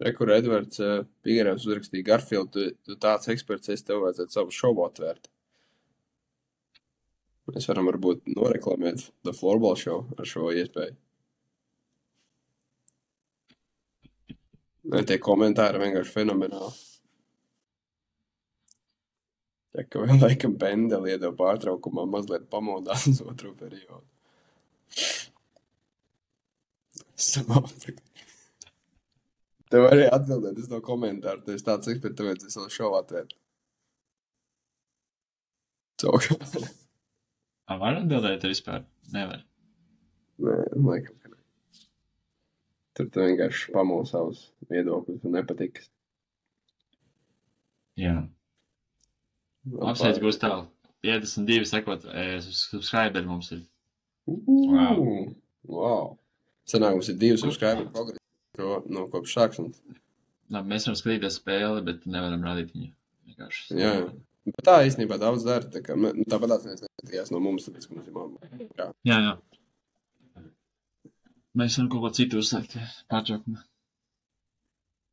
Rekur Edvards Pigarevs uzrakstīja Garfield, tu tāds eksperts, es tev vajadzētu savu šovu atvērt. Mēs varam varbūt noreklamēt The Floorball Show ar šo iespēju. Tie komentāri vienkārši fenomenāli. Ja, ka vēl laikam Pendeli iedeva pārtraukumā mazliet pamodās uz otro periodu. Tev arī atbildēt uz no komentāru. Tu esi tāds eksperts, tev vajadzēja savu šovu atvērt. Var atbildēt vispār? Nevar. Nē, laikam, ka ne. Tur tu vienkārši pamūl savus viedokļus un nepatikas. Jā. Apsveic Gustavu. 52 sekot subscriberi mums ir. Wow. Sanāk, mums ir 2 subscriberi progresi no kopš sākšanas. Labi, mēs varam skatīties spēli, bet nevaram rādīt viņu. Vienkārši. Jā. Bet tā īstenībā daudz dara. Tāpat tās neskatījās no mums, tāpēc, ka mums ir mamma. Jā. Mēs varam kaut ko citu uzsākt pārtraukumā.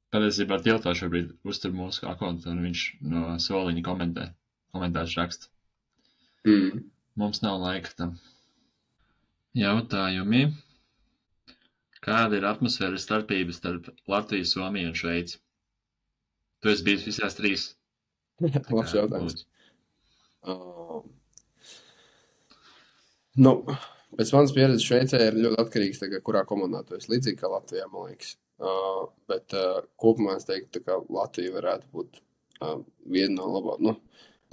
Patiesībā Tiltā šobrīd uztur mūsu akontu un viņš no soliņa komentārus raksta. Mums nav laika tam. Jautājumi. Kāda ir atmosfēras starpības starp Latviju, Somiju un Šveici? Tu esi bijis visās 3. Labs jautājums. Pēc manas pieredzes Šveicē ir ļoti atkarīgs, kurā komandā tu esi līdzīgi kā Latvijā, man liekas. Bet kopumā es teiktu, ka Latvija varētu būt viena no labāk.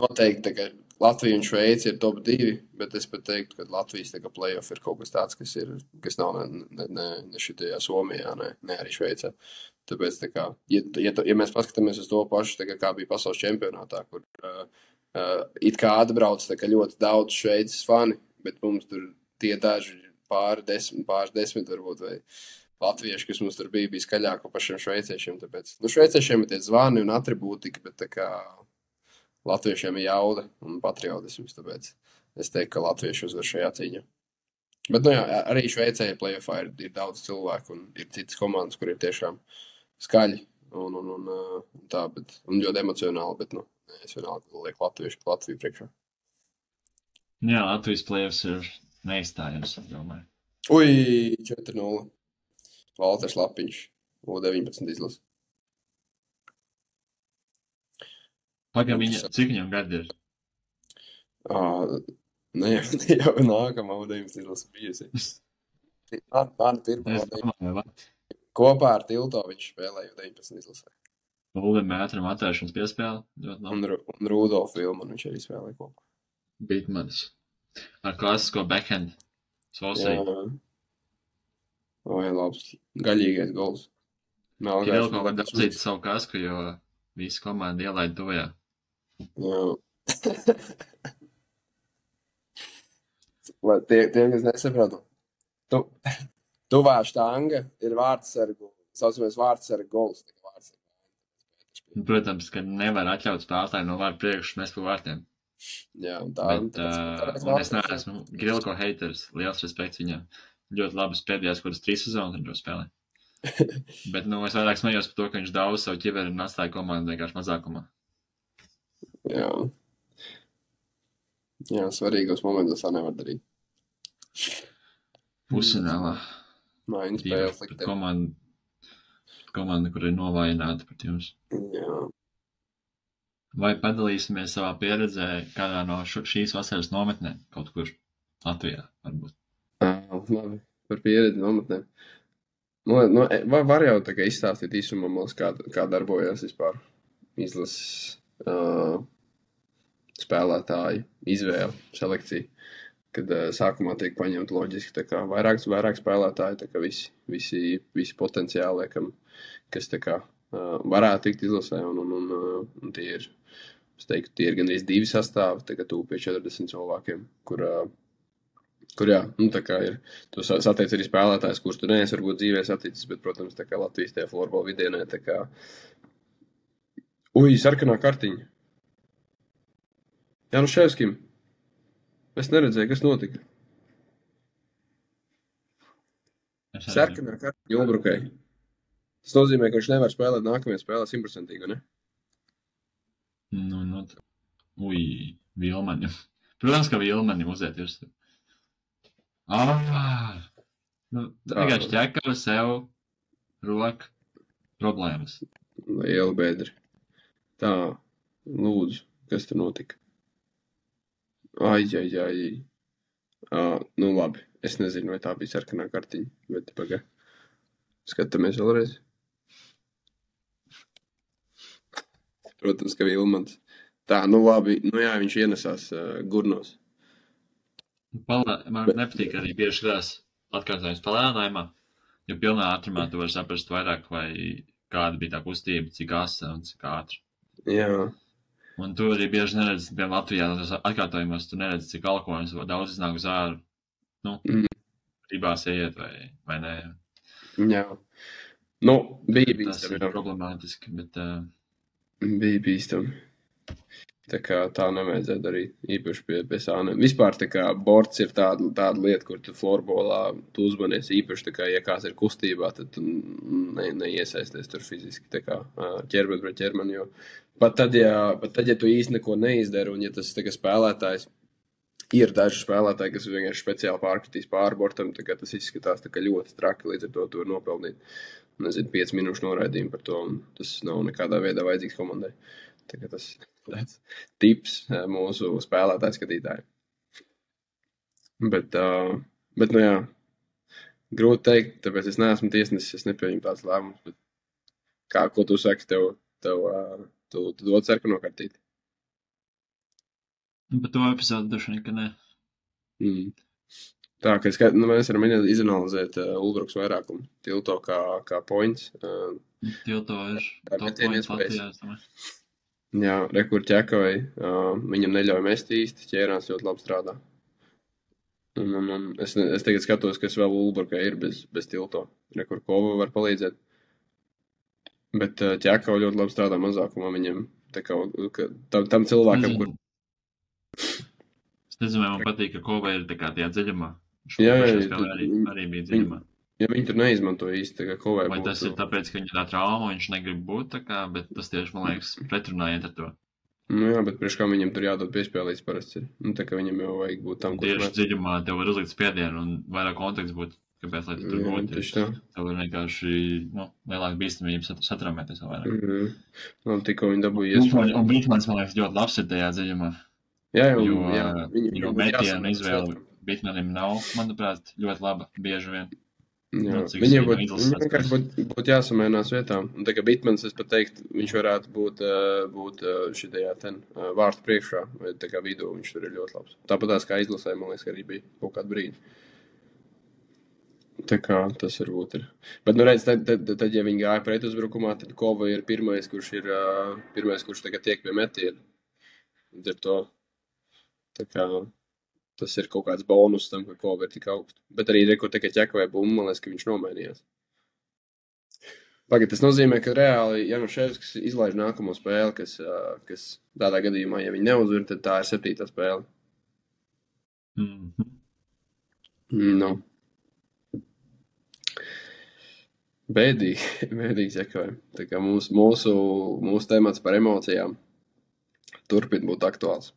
Noteikti, ka Latvija un Šveici ir top 2, bet es pat teiktu, ka Latvijas playoff ir kaut kas tāds, kas nav ne šitajā Somijā, ne arī Šveicē. Tāpēc, ja mēs paskatāmies uz to pašu, kā bija pasaules čempionātā, kur it kā atbrauc ļoti daudz Šveices fani, bet mums tur tie daži pāris desmit varbūt, vai latvieši, kas mums tur bija skaļāk par pašiem šveiciešiem. Tāpēc, šveiciešiem ir tie zvani un atribūtika, bet latviešiem ir jauda un patriotisms, tāpēc es teiktu, ka latvieši uzvar šajā cīņā. Bet, arī Šveicē playoffā ir daudz cilvēku un ir citas komandas, kur ir tiešām skaļi un tā, un ļoti emocionāli, bet, es vienalga lieku Latviju priekšā. Jā, Latvijas playoffs ir neizstājams, domāju. 4-0. Valters Lapiņš, U19 izlasa. Pagam cik viņam gadi ir? Jau nākamā U19 izlasa bijusi. Man pirmā kopā ar Tilto viņš spēlēja U19 izlasē. Ulvim Mētram atvēršanas piespēle. Un Rudolf Vilman viņš arī spēlēja kopā. Bitmanis. Ar klasisko backhand. Sosei. Jā, labs. Gaļīgais gols. Kirilko var dabzīt savu kasku, jo visi komandi ielaid tojā. Jā. Tiem, kas nesapratu. Tuvā štanga ir vārdsargu, saucamies vārdsargu gols. Protams, ka nevar atļaut spēlētāju no vārdu priekšu mest pa vārtiem. Jā, un tā. Un es neesmu Kirilko haters, liels respekts viņam. Ļoti labas pēdējās, kuras 3 sezonas viņš spēlē. Bet, es vairāk smējos par to, ka viņš daudz savu ķiveri un atstāja komandu vienkārši mazākumā. Jā. Jā, svarīgos momentos tā nevar darīt. Pusfinālā. Maiņas spēles liktē. Komanda, kur ir novājināta pret jums. Jā. Vai padalīsimies savā pieredzē kādā no šīs vasaras nometnēm? Kaut kur Latvijā, varbūt. Labi, par pieredzi nometnēm. Var jau izstāstīt īsumā, kā darbojās vispār izlases spēlētāju izvēle, selekcija, kad sākumā tiek paņemt loģiski vairāk spēlētāji, visi potenciāli, kas varētu tikt izlasē, un tie ir, es teiktu, tie ir gandrīz 2 sastāvi, tūp pie 40 cilvēkiem, kur jā, ir, tu satiec arī spēlētājs, kurus tu neesi varbūt dzīvē saticis, bet, protams, Latvijas tajā floorball vidienē, sarkanā kartiņa. Januševskim. Es neredzēju, kas notika. Sarkanā kartiņa Ulbrukai. Tas nozīmē, ka viņš nevar spēlēt nākamajā spēlē 100%, ne? Vilmaņu. Protams, ka Vilmaņu uziet ir. Vienkārši ķekava sev roka problēmas. Liela bedri. Tā, lūdzu, kas tur notika? Ai. Nu labi, es nezinu, vai tā bija sarkanā kartiņa, bet paga. Skatāmies vēlreiz. Protams, ka Vilmans. Tā, nu labi, nu jā, viņš ienesās gurnos. Man nepatīk arī bieži skatās atkārtojums palēnājumā, jo pilnā ātrumā tu vari saprast vairāk, vai kāda bija tā kustība, cik asa un cik ātri. Jā. Un tu arī bieži neredzi, piemēram, Latvijā atkārtojumos, tu neredzi, cik alkohols daudz iznāk uz āru. Nu, ribās ieiet vai nē. Jā. Nu, bija bīstami. Tas ir problemātiski, bet... Bija bīstami. Tā kā tā nevajadzētu darīt, īpaši pie sāniem. Vispār tā kā borts ir tāda lieta, kur tu florbolā tu uzmanies īpaši, tā kā, ja kāds ir kustībā, tad tu neiesaisties tur fiziski, tā kā ķermeni pret ķermeni, jo pat tad, ja tu īsti neko neizdari, un ja tas tā kā spēlētājs, ir daži spēlētāji, kas vienkārši speciāli pārkritīs pāri bortam, tā kā tas izskatās tā kā ļoti traki, līdz ar to tu var nopelnīt, nezinu, 5 minūšu noraidījumu par to, un tas nav nekādā veidā vajadzīgs komandai. Tā kā tas tāds tips mūsu spēlētāju skatītāji. Bet nu jā, grūti teikt, tāpēc es neesmu tiesnesis, es nepieņemu tāds lēmums, bet ko tu saki, tu dod sarkano kartīti? Par to epizodu droši vien, ka nē. Tā, ka mēs varam izanalizēt Ulbruks vairākumu. Tilto kā points. Tilto ir top points Latvijā, es domāju. Jā, rekur ķekavai, viņam neļauj mest īsti, ķērās ļoti labi strādā. Es tagad skatos, kas vēl Ulbrukai ir bez Tilto. Rekur Kova var palīdzēt. Bet ķekava ļoti labi strādā mazākumā viņam. Tā kā tam cilvēkam, kur... Es nezinu, man patīk, ka Kova ir tā kā tajā dziļumā. Jā, arī bija dziļumā. Ja viņi tur neizmanto īsti, tā kā Kovai būtu. Vai tas ir tāpēc, ka viņa tā trauma, viņš negrib būt tā kā, bet tas tieši, man liekas, pretrunājiet ar to. Nu jā, bet priekš kā viņam tur jādod piespēlīts parasti ir. Nu tā kā viņam jau vajag būt tam, kur... Tieši dziļumā tev var uzlikt spiedienu un vairāk konteksts būt, kāpēc, lai tu tur būtu. Tev var vienkārši, lielāk bīstamība satraumēties vēl vairāk. Tikko viņi dabūja iespēju. Un Bitmans, man liekas, ļoti labs ir tajā dziļumā. Jā, jo metienu izvēle Bitmanim nav, manuprāt, ļoti laba, bieži vien. Jā, viņiem vienkārši būtu jāsamēnās vietām. Un tā kā Bitmans, es pat teiktu, viņš varētu būt šitajā vārtu priekšā, vai tā kā vidū viņš tur ir ļoti labs. Tāpatās kā izlasē, man liekas, arī bija kaut kādu brīdi. Tā kā tas varbūt ir. Bet, nu redz, tad ja viņi gāja pret uzbrukumā, tad Kova ir pirmais, kurš tagad tiek pie metiena. Līdz ar to, tā kā... Tas ir kaut kāds bonus tam, ka Kova ir tik augstu. Bet arī rekur tikai ķekavai bumbu, man liekas, ka viņš nomainījās. Pagad, tas nozīmē, ka reāli Januševskis izlaiž nākamo spēli, kas tādā gadījumā, ja viņi neuzvar, tad tā ir 7. spēle. Nu. Bēdīgi ķekavai. Tā kā mūsu temats par emocijām turpin būt aktuāls.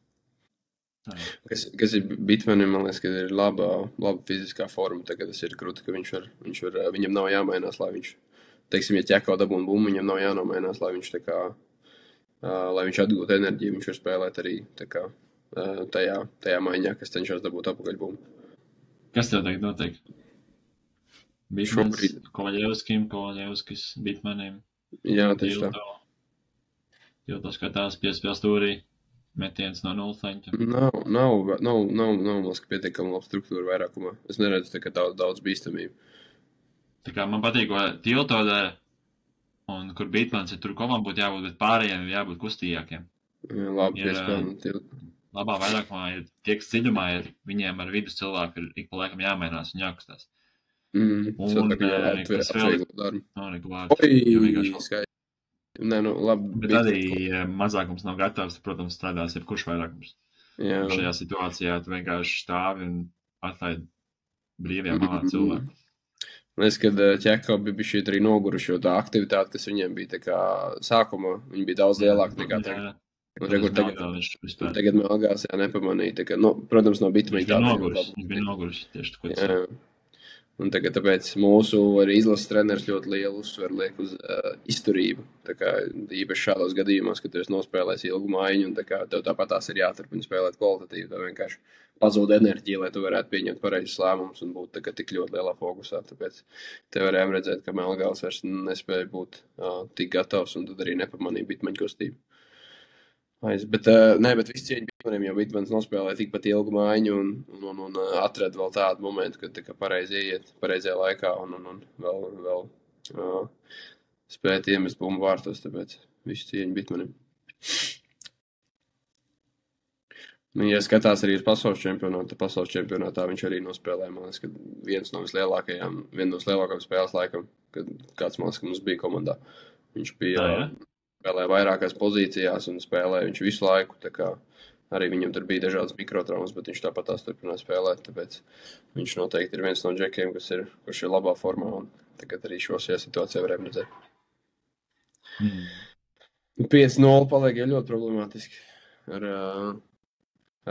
Kas ir Bitmanim, man liekas, ka ir laba fiziskā forma, tagad tas ir krūti, ka viņam nav jāmainās, lai viņš, teiksim, ja ķekau dabūna bumbu, viņam nav jānomainās, lai viņš tā kā, lai viņš atgūtu enerģiju, viņš var spēlēt arī tā kā tajā maiņā, kas cenšas dabūt apakaļ bumbu. Kas tev tagad notiek? Bitmans, Kovaļevskis, Bitmanim. Jā, tieši tā. Tilto skatās piespēl stūrī. Metiens no 0 taņķa. Nav pietiekami laba struktūra vairākumā. Es neredzu tā kā daudz bīstamību. Tā kā man patīk, ko Tilto dara, un kur Bitmans ir tur komam būtu jābūt, bet pārējiem jābūt kustīgākiem. Jā, labi piespēlēt Tilto. Labā vairākumā ir tie, kas dziļumā ir, viņiem ar vidus cilvēku ir ik pa laikam jāmainās un jākustās. Un kas vēl skaisti. Nē, nu, labi. Bet arī mazākums nav gatavs, protams, strādās jebkurš vairākums. Jā. Šajā situācijā tu vienkārši stāvi un atlaid brīvajā malā cilvēku. Es, kad ķekā bija šī arī noguruši, jo tā aktivitāte, kas viņiem bija tā kā sākumā, viņi bija daudz lielāka nekā tagad. Tagad Melgās nepamanīja. Tā kā, protams, no Bitmaņa tāda. Viņš bija noguris tieši tā, ko tas ir. Un tagad tāpēc mūsu arī izlases treneris ļoti lielu uzsveru liek uz izturību. Tā kā īpaši šādos gadījumos, kad tu esi nospēlējis ilgu maiņu un tā kā tev tāpatās ir jāturpina spēlēt kvalitatīvi, tev vienkārši pazūd enerģija, lai tu varētu pieņemt pareizus lēmumus un būt tā kā tik ļoti lielā fokusā. Tāpēc te varējām redzēt, ka Melgāls vairs nespēja būt tik gatavs un tad arī nepamanīja Bitmaņa kustību. Bet viss cieņa Bitmanim, jo Bitmans nospēlēja tikpat ilgu maiņu un atrada vēl tādu momentu, kad tā kā pareizi ieiet pareizajā laikā un vēl spēt iemest bumbu vārtos, tāpēc viss cieņa Bitmanim. Ja skatās arī uz pasaules čempionātā viņš arī nospēlēja, man liekas, ka viena no lielākām spēles laikam, kad kāds māks, ka mums bija komandā. Viņš bija... Spēlēja vairākās pozīcijās un spēlēja viņš visu laiku, tā kā arī viņam tur bija dažādas mikrotraumas, bet viņš tāpat tās turpināja spēlēt, tāpēc viņš noteikti ir viens no džekiem, kurš ir labā formā, un tagad arī šajā situācijā varējām redzēt. 5-0 paliek ļoti problemātiski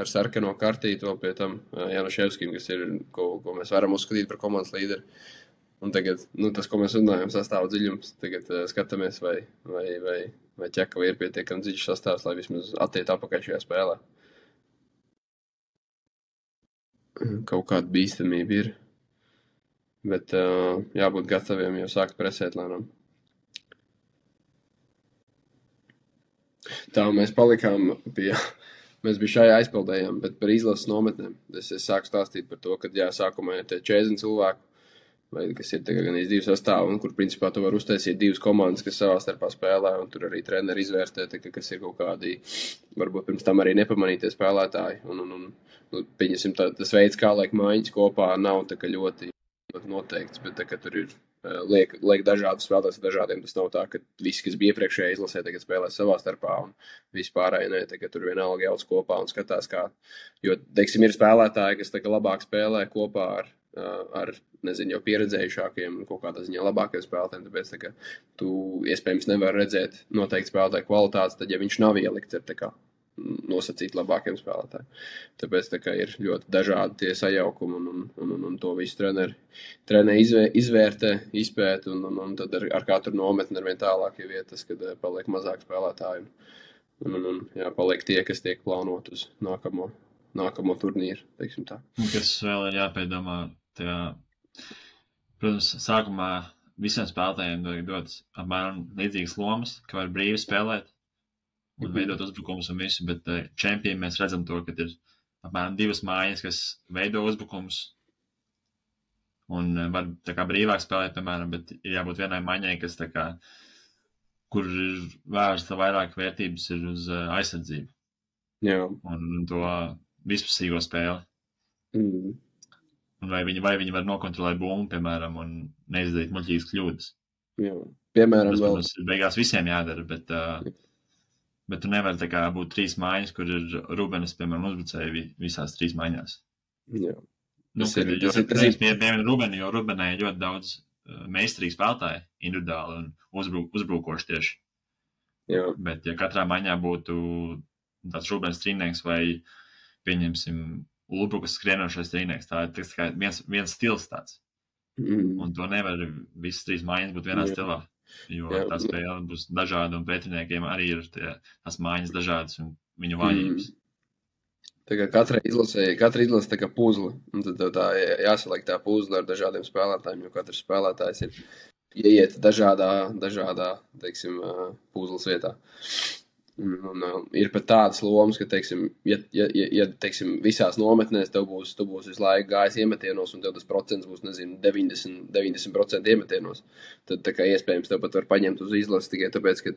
ar sarkano kartīti vēl pie tam Januševskim, kas ir, ko mēs varam uzskatīt par komandas līderi. Un tagad, tas, ko mēs runājam, sastāv dziļums, tagad skatāmies, vai ķekava ir pietiekami dziļš sastāvs, lai vismaz attiet apakaļ šajā spēlē. Kaut kāda bīstamība ir, bet jābūt gataviem jau sākt presēt lēnām. Tā mēs palikām mēs bija šajā aizpildējām, bet par izlases nometnēm. Es sāku stāstīt par to, ka sākumā ir tie 40 cilvēku, vai kas ir gan divi sastāvi, un kur principā tu var uztaisīt divas komandas, kas savā starpā spēlē, un tur arī treneri izvērtē, kas ir kaut kādi, varbūt pirms tam arī nepamanītie spēlētāji, un pieņemsim, tas veids, kā liek maiņas kopā, nav tā kā ļoti noteikts, bet tā kā tur ir liek dažādus spēlētājus dažādiem, tas nav tā, ka visi, kas bija iepriekšējā izlasē, tagad spēlē savā starpā, un vispārēji ne, tā kā tur vienalga jauc kopā un skatās kā, jo, teiksim, ir spēlētāji, kas tā kā labāk spēlē kopā ar nezinu, jau pieredzējušākiem un kaut kādā ziņā labākiem spēlētājiem, tāpēc tā kā tu iespējams nevar redzēt noteikti spēlētāju kvalitātes, tad ja viņš nav ielikts ar tā kā nosacīt labākiem spēlētājiem. Tāpēc tā kā ir ļoti dažādi tie sajaukumi un to visu treneri izvērtē, izpēt un tad ar katru nometni ar vien tālāk ir vietas, kad paliek mazāk spēlētāju un paliek tie, kas tiek plānot uz nākamo turnīru, teiksim tā. Kas vēl ir jāpiedomā, protams, sākumā visiem spēlētājiem dots apmēram līdzīgas lomas, ka var brīvi spēlēt un veidot uzbrukumus un visu, bet čempioniem mēs redzam to, ka ir apmēram 2 mājas, kas veido uzbrukumus un var tā kā brīvāk spēlēt, piemēram, bet ir jābūt vienai maiņai, kas tā kā, kur ir vērsta vairāk vērtības ir uz aizsardzību. Jā. Un to vispusīgo spēli. Un vai viņi var nokontrolēt bumbu, piemēram, un neizdarīt muļķīgas kļūdas. Jā. Piemēram, tas, protams, beigās visiem jādara, bet tu nevari tā kā būt 3 maiņas, kur ir Rubenes, piemēram, uzbrucēji visās 3 maiņās. Jā. Piemēram, Rubeni, jo Rubenē ir ļoti daudz meistarīgi spēlētāji individuāli un uzbrukoši tieši. Jā. Bet ja katrā maiņā būtu tāds Rubens trīnieks vai, pieņemsim, Ulbrukas skrienošais trīnieks, tā ir kā viens stils tāds. Un to nevar visas 3 maiņas būt vienā stilā, jo tā spēle būs dažāda un pretiniekiem arī ir tās maiņas dažādas un viņu vājības. Tā kā katra izlase tā kā puzle, un tad tā jāsaliek tā puzle ar dažādiem spēlētājiem, jo katrs spēlētājs ir ieiet dažādā teiksim, puzles vietā. Un ir pat tādas lomas, ka, teiksim, ja teiksim, visās nometnēs tev būs visu laiku gājis iemetienos, un tev tas procents būs, nezinu, 90% iemetienos, tad tā kā iespējams tev pat var paņemt uz izlasi tikai tāpēc, ka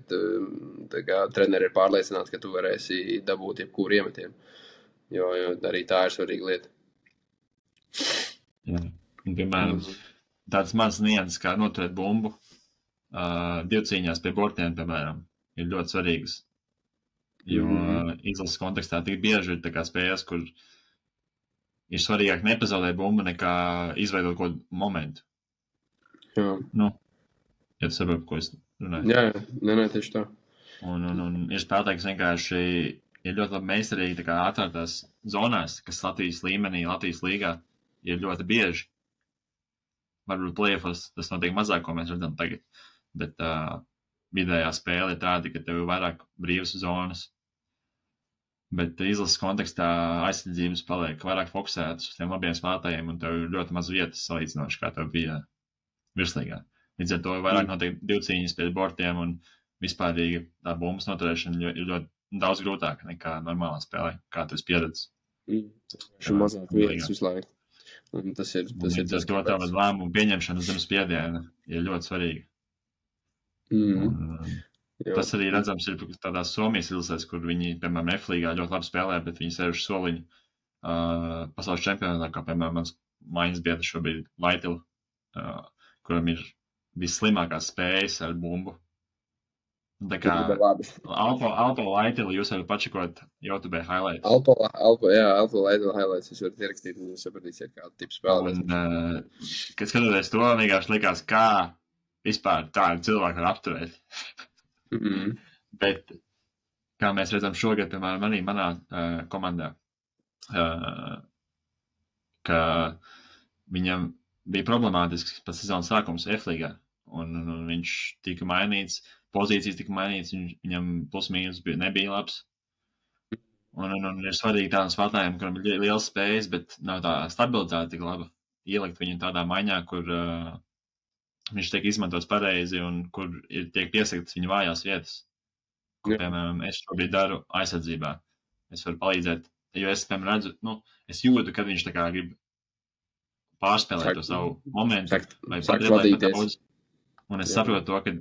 tā kā treneri ir pārliecināti, ka tu varēsi dabūt jebkuru iemetienu, jo arī tā ir svarīga lieta. Jā, un, piemēram, tāds mans nianses, kā noturēt bumbu, 2 cīņās pie bortiem, piemēram, ir ļoti svarīgas. Jo izlases kontekstā tik bieži ir tā kā spēles, kur ir svarīgāk nepazaudēt bumbu nekā izveidot kaut kādu momentu. Jā. Nu, ja tu saproti, ko es runāju. Jā, nē, tieši tā. Un ir spēlētāji, kas vienkārši ir ļoti labi meistarīgi tā kā atvērtās zonās, kas Latvijas līmenī, Latvijas līgā ir ļoti bieži. Varbūt play-offs tas notiek mazāk, ko mēs redzam tagad, bet vidējā spēle ir tāda, ka tev ir vairāk brīvas zonas. Bet izlases kontekstā aizsardzības paliek vairāk fokusētas uz tiem labiem spēlētājiem, un tev ir ļoti maz vietas salīdzinoši, kā tev bija virslīgā. Līdz ar to vairāk notiek divcīņas pie bortiem, un vispārīgi tā bumbas noturēšana ir ļoti daudz grūtāka nekā normālā spēlē, kā tu esi pieredzis. Šo mazāk vietas visu laiku. Un tas ir tas, ko tā lēmumu pieņemšana zem spiediena ir ļoti svarīga. Tas arī redzams ir tādās Somijas izlasēs, kur viņi, piemēram, F-līgā ļoti labi spēlē, bet viņi sēž uz soliņu pasaules čempionātā, kā, piemēram, mans mājas biedrs šobrīd Vaitila, kuram ir visslimākās spējas ar bumbu. Tā kā Alpo Laitila jūs varat pačekot YouTube highlights. Alpo Laitila highlights jūs varat ierakstīt un jūs sapratīsiet, kādu tipu spēlēt. Un, kad skatoties to, vienkārši likās, kā vispār tādu cilvēku var apturēt. Bet, kā mēs redzam šogad, piemēram, arī manā komandā, ka viņam bija problemātisks pēc sezonas sākums F-līgā, un viņš tika mainīts, pozīcijas tika mainītas, viņam plus-mīnus nebija labs. Un ir svarīgi tādam spēlētājiem, kuram ir liels spējas, bet nav tā stabilitāte tik laba. Ielikt viņu tādā maiņā, kur viņš tiek izmantots pareizi un kur tiek piesaktas viņa vājās vietas. Ko, piemēram, es šobrīd daru aizsardzībā. Es varu palīdzēt, jo es, piemēram, redzu, es jūtu, kad viņš tā kā grib pārspēlēt to savu momentu vai padriblēt daudz. Un es saprotu to, ka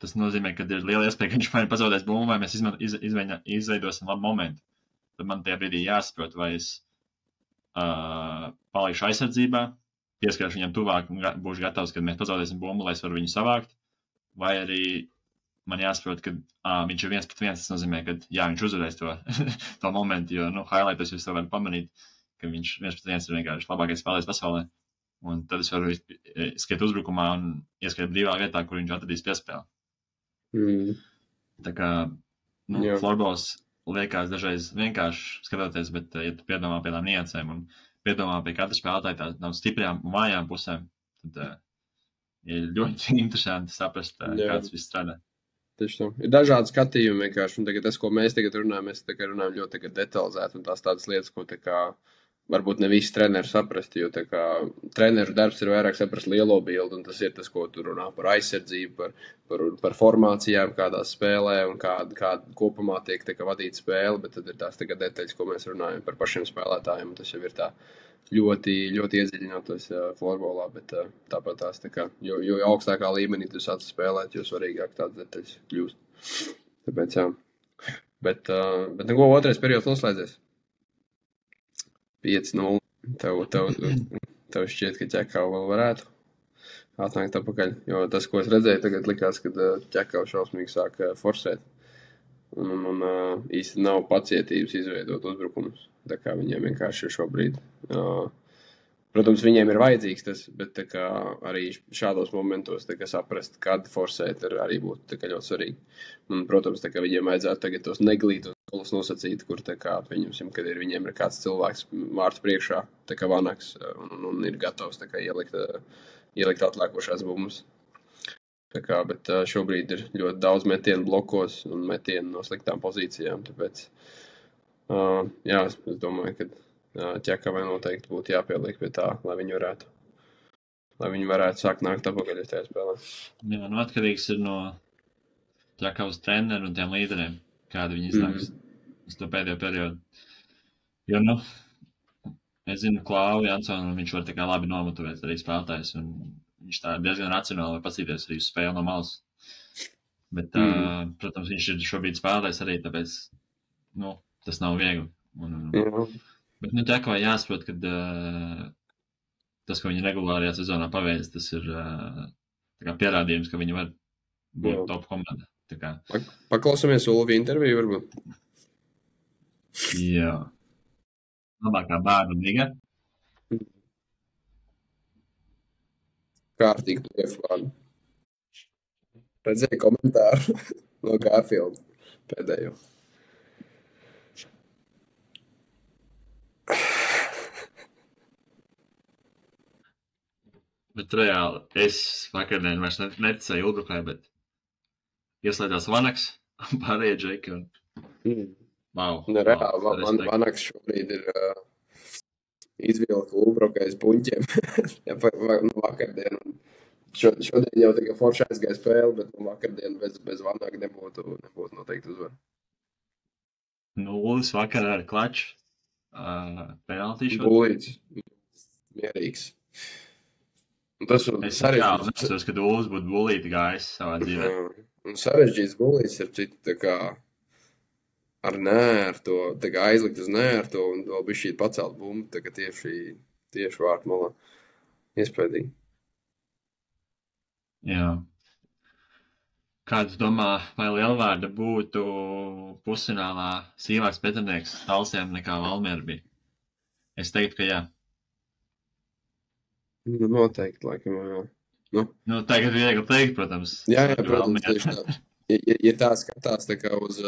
tas nozīmē, ka ir liela iespēja, ka viņš vai pazaudēs bumbu, vai mēs izveidosim labu momentu. Tad man tajā brīdī jāsaprot, vai es palikšu aizsardzībā, pieskaršu viņam tuvāk un būšu gatavs, kad mēs pazaudēsim bumbu, lai es varu viņu savākt, vai arī man jāsaprot, ka viņš ir 1-1, tas nozīmē, ka viņš uzvarēs to momentu, jo, highlightos jūs to varat pamanīt, ka viņš 1-1 ir vienkārši labākais spēlējs pasaulē. Un tad es varu skriet uzbrukumā un ieskriet brīvā vietā, kur viņš atradīs piespēli. Tā kā, florbols liekas dažreiz vienkārši skatoties, bet, ja tu piedomā pie tām niansēm un piedomā pie katra spēlētāja tādām stiprajām un vājām pusēm, tad ir ļoti interesanti saprast, kā tas viss strādā. Tieši tā. Ir dažādi skatījumi vienkārši, un tagad tas, ko mēs tagad runājam, mēs runājam ļoti detalizēti, un tās tādas lietas, ko tā kā varbūt ne visi treneri saprast, jo tā kā treneru darbs ir vairāk saprast lielo bildi, un tas ir tas, ko tu runā par aizsardzību, par formācijām, kādās spēlē, un kā kopumā tiek tā kā vadīt spēle, bet tad ir tās tā kā detaļas, ko mēs runājam par pašiem spēlētājiem, un tas jau ir tā ļoti, ļoti iedziļinoties florbolā, bet tāpat tās tā kā, jo augstākā līmenī tu sāc spēlēt, jo svarīgāk tādas detaļas kļūst. Tāpēc jā. Bet neko otrais periods noslēdzies. 5-0. Tev šķiet, ka Ķekau vēl varētu atnākt atpakaļ, jo tas, ko es redzēju, tagad likās, ka Ķekau šausmīgi sāk forsēt. Un īsti nav pacietības izveidot uzbrukumus. Tā kā viņiem vienkārši šobrīd. Protams, viņiem ir vajadzīgs tas, bet tā kā arī šādos momentos tā kā saprast, kad forsēt arī būtu tā kā ļoti svarīgi. Un, protams, tā kā viņiem vajadzētu tagad tos neglītos golus nosacīt, kur tā kā, pieņemsim, kad viņiem ir kāds cilvēks vārtu priekšā, tā kā Vanaks, un ir gatavs tā kā ielikt atlēkošās bumbas. Tā kā, bet šobrīd ir ļoti daudz metienu blokos un metienu no sliktām pozīcijām, tāpēc, jā, es domāju, ka Ķekavai noteikti būtu jāpieliek pie tā, lai viņi varētu sākt nākt atpakaļ tajā spēlē. Jā, atkarīgs ir no Ķekavas treneru un tiem līderiem, kādi viņi iznāks uz to pēdējo periodu. Jo, es zinu, Klauvi Jansonu, viņš var tā kā labi nomotivēt arī spēlētājs, un viņš tā diezgan racionāli var paskatīties arī uz spēli no malas. Bet, protams, viņš ir šobrīd spēlētājs arī, tāpēc, tas nav viegli. Bet, Ķekavai jāsaprot, ka tas, ko viņi regulārajā sezonā paveic, tas ir tā kā pierādījums, ka viņi var būt top komanda. Paklausāmies Ulvi interviju, varbūt? Jā. Labākā bērnu liga. kārtīgi plēfāni. Redzēju komentāru no Garfield pēdējo. Bet reāli, es vakardien vairs neticēju Ulbrukai, bet ieslēdzās Vanaks un pārējie džeki un... Wow. Reāli, Vanaks šobrīd ir izvilka Ulbrukais puņķiem vakardien. Šodien jau tikai forši aizgāja spēle, bet vakardien bez Vanaka nebūtu noteikti uzvar. 0 vakarā ar klaču. Penaltīšu. Bulīts. Mierīgs. Un tas es sarežģīts, ka 0 būtu bulīti gājis savā dzīvē. Un sarežģīts bulīts ar citu tā kā ar nērto, tā kā aizlikt uz nērto un vēl bija šī pacelt bumbu, tā kā tieši vārtu malā. Iespējīgi. Jā. Kāds domā, vai Lielvārda būtu pusfinālā sīvāks pretinieks Talsiem nekā Valmiera bija? Es teiktu, ka jā. Noteikti, laikam, jā. Nu, tagad viegli teikt, protams. Jā, protams, tieši tā. Ja tā skatās tā kā uz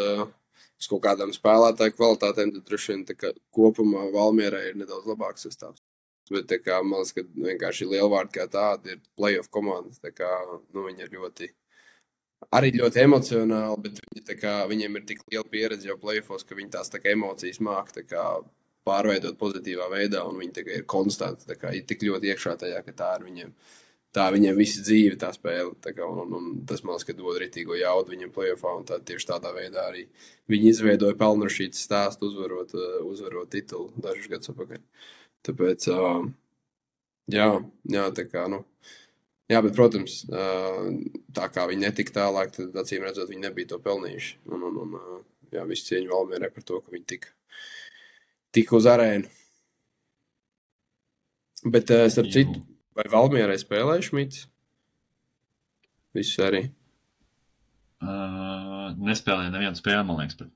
kaut kādām spēlētāju kvalitātēm, tad droši vien tā kā kopumā Valmierai ir nedaudz labāks sastāvs. Bet tā kā, man liekas, ka vienkārši Lielvārda kā tāda ir playoff komanda, tā kā, viņi ir ļoti emocionāli, bet viņiem ir tik liela pieredze jau playoffos, ka viņi tās tā kā emocijas māk tā kā pārveidot pozitīvā veidā, un viņi tā kā ir konstanti, tā kā ir tik ļoti iekšā tajā, ka tā viņiem visi dzīve tā spēle, tā kā, un tas, man liekas, ka dod ritīgo jaudu viņiem playoffā, un tieši tādā veidā arī viņi izveidoja pelnrašītas stāstu uzvarot titulu dažus gadus apakaļ. Tāpēc, jā, tā kā, jā, bet, protams, tā kā viņi netika tālāk, tad acīm redzot, viņi nebija to pelnījuši. Un jā, visu cieņu Valmierai par to, ka viņi tika uz arēnu. Bet, starp citu, vai Valmierai spēlēja Šmits? Visu arī. Nespēlēja nevienu spēli, man liekas, bet...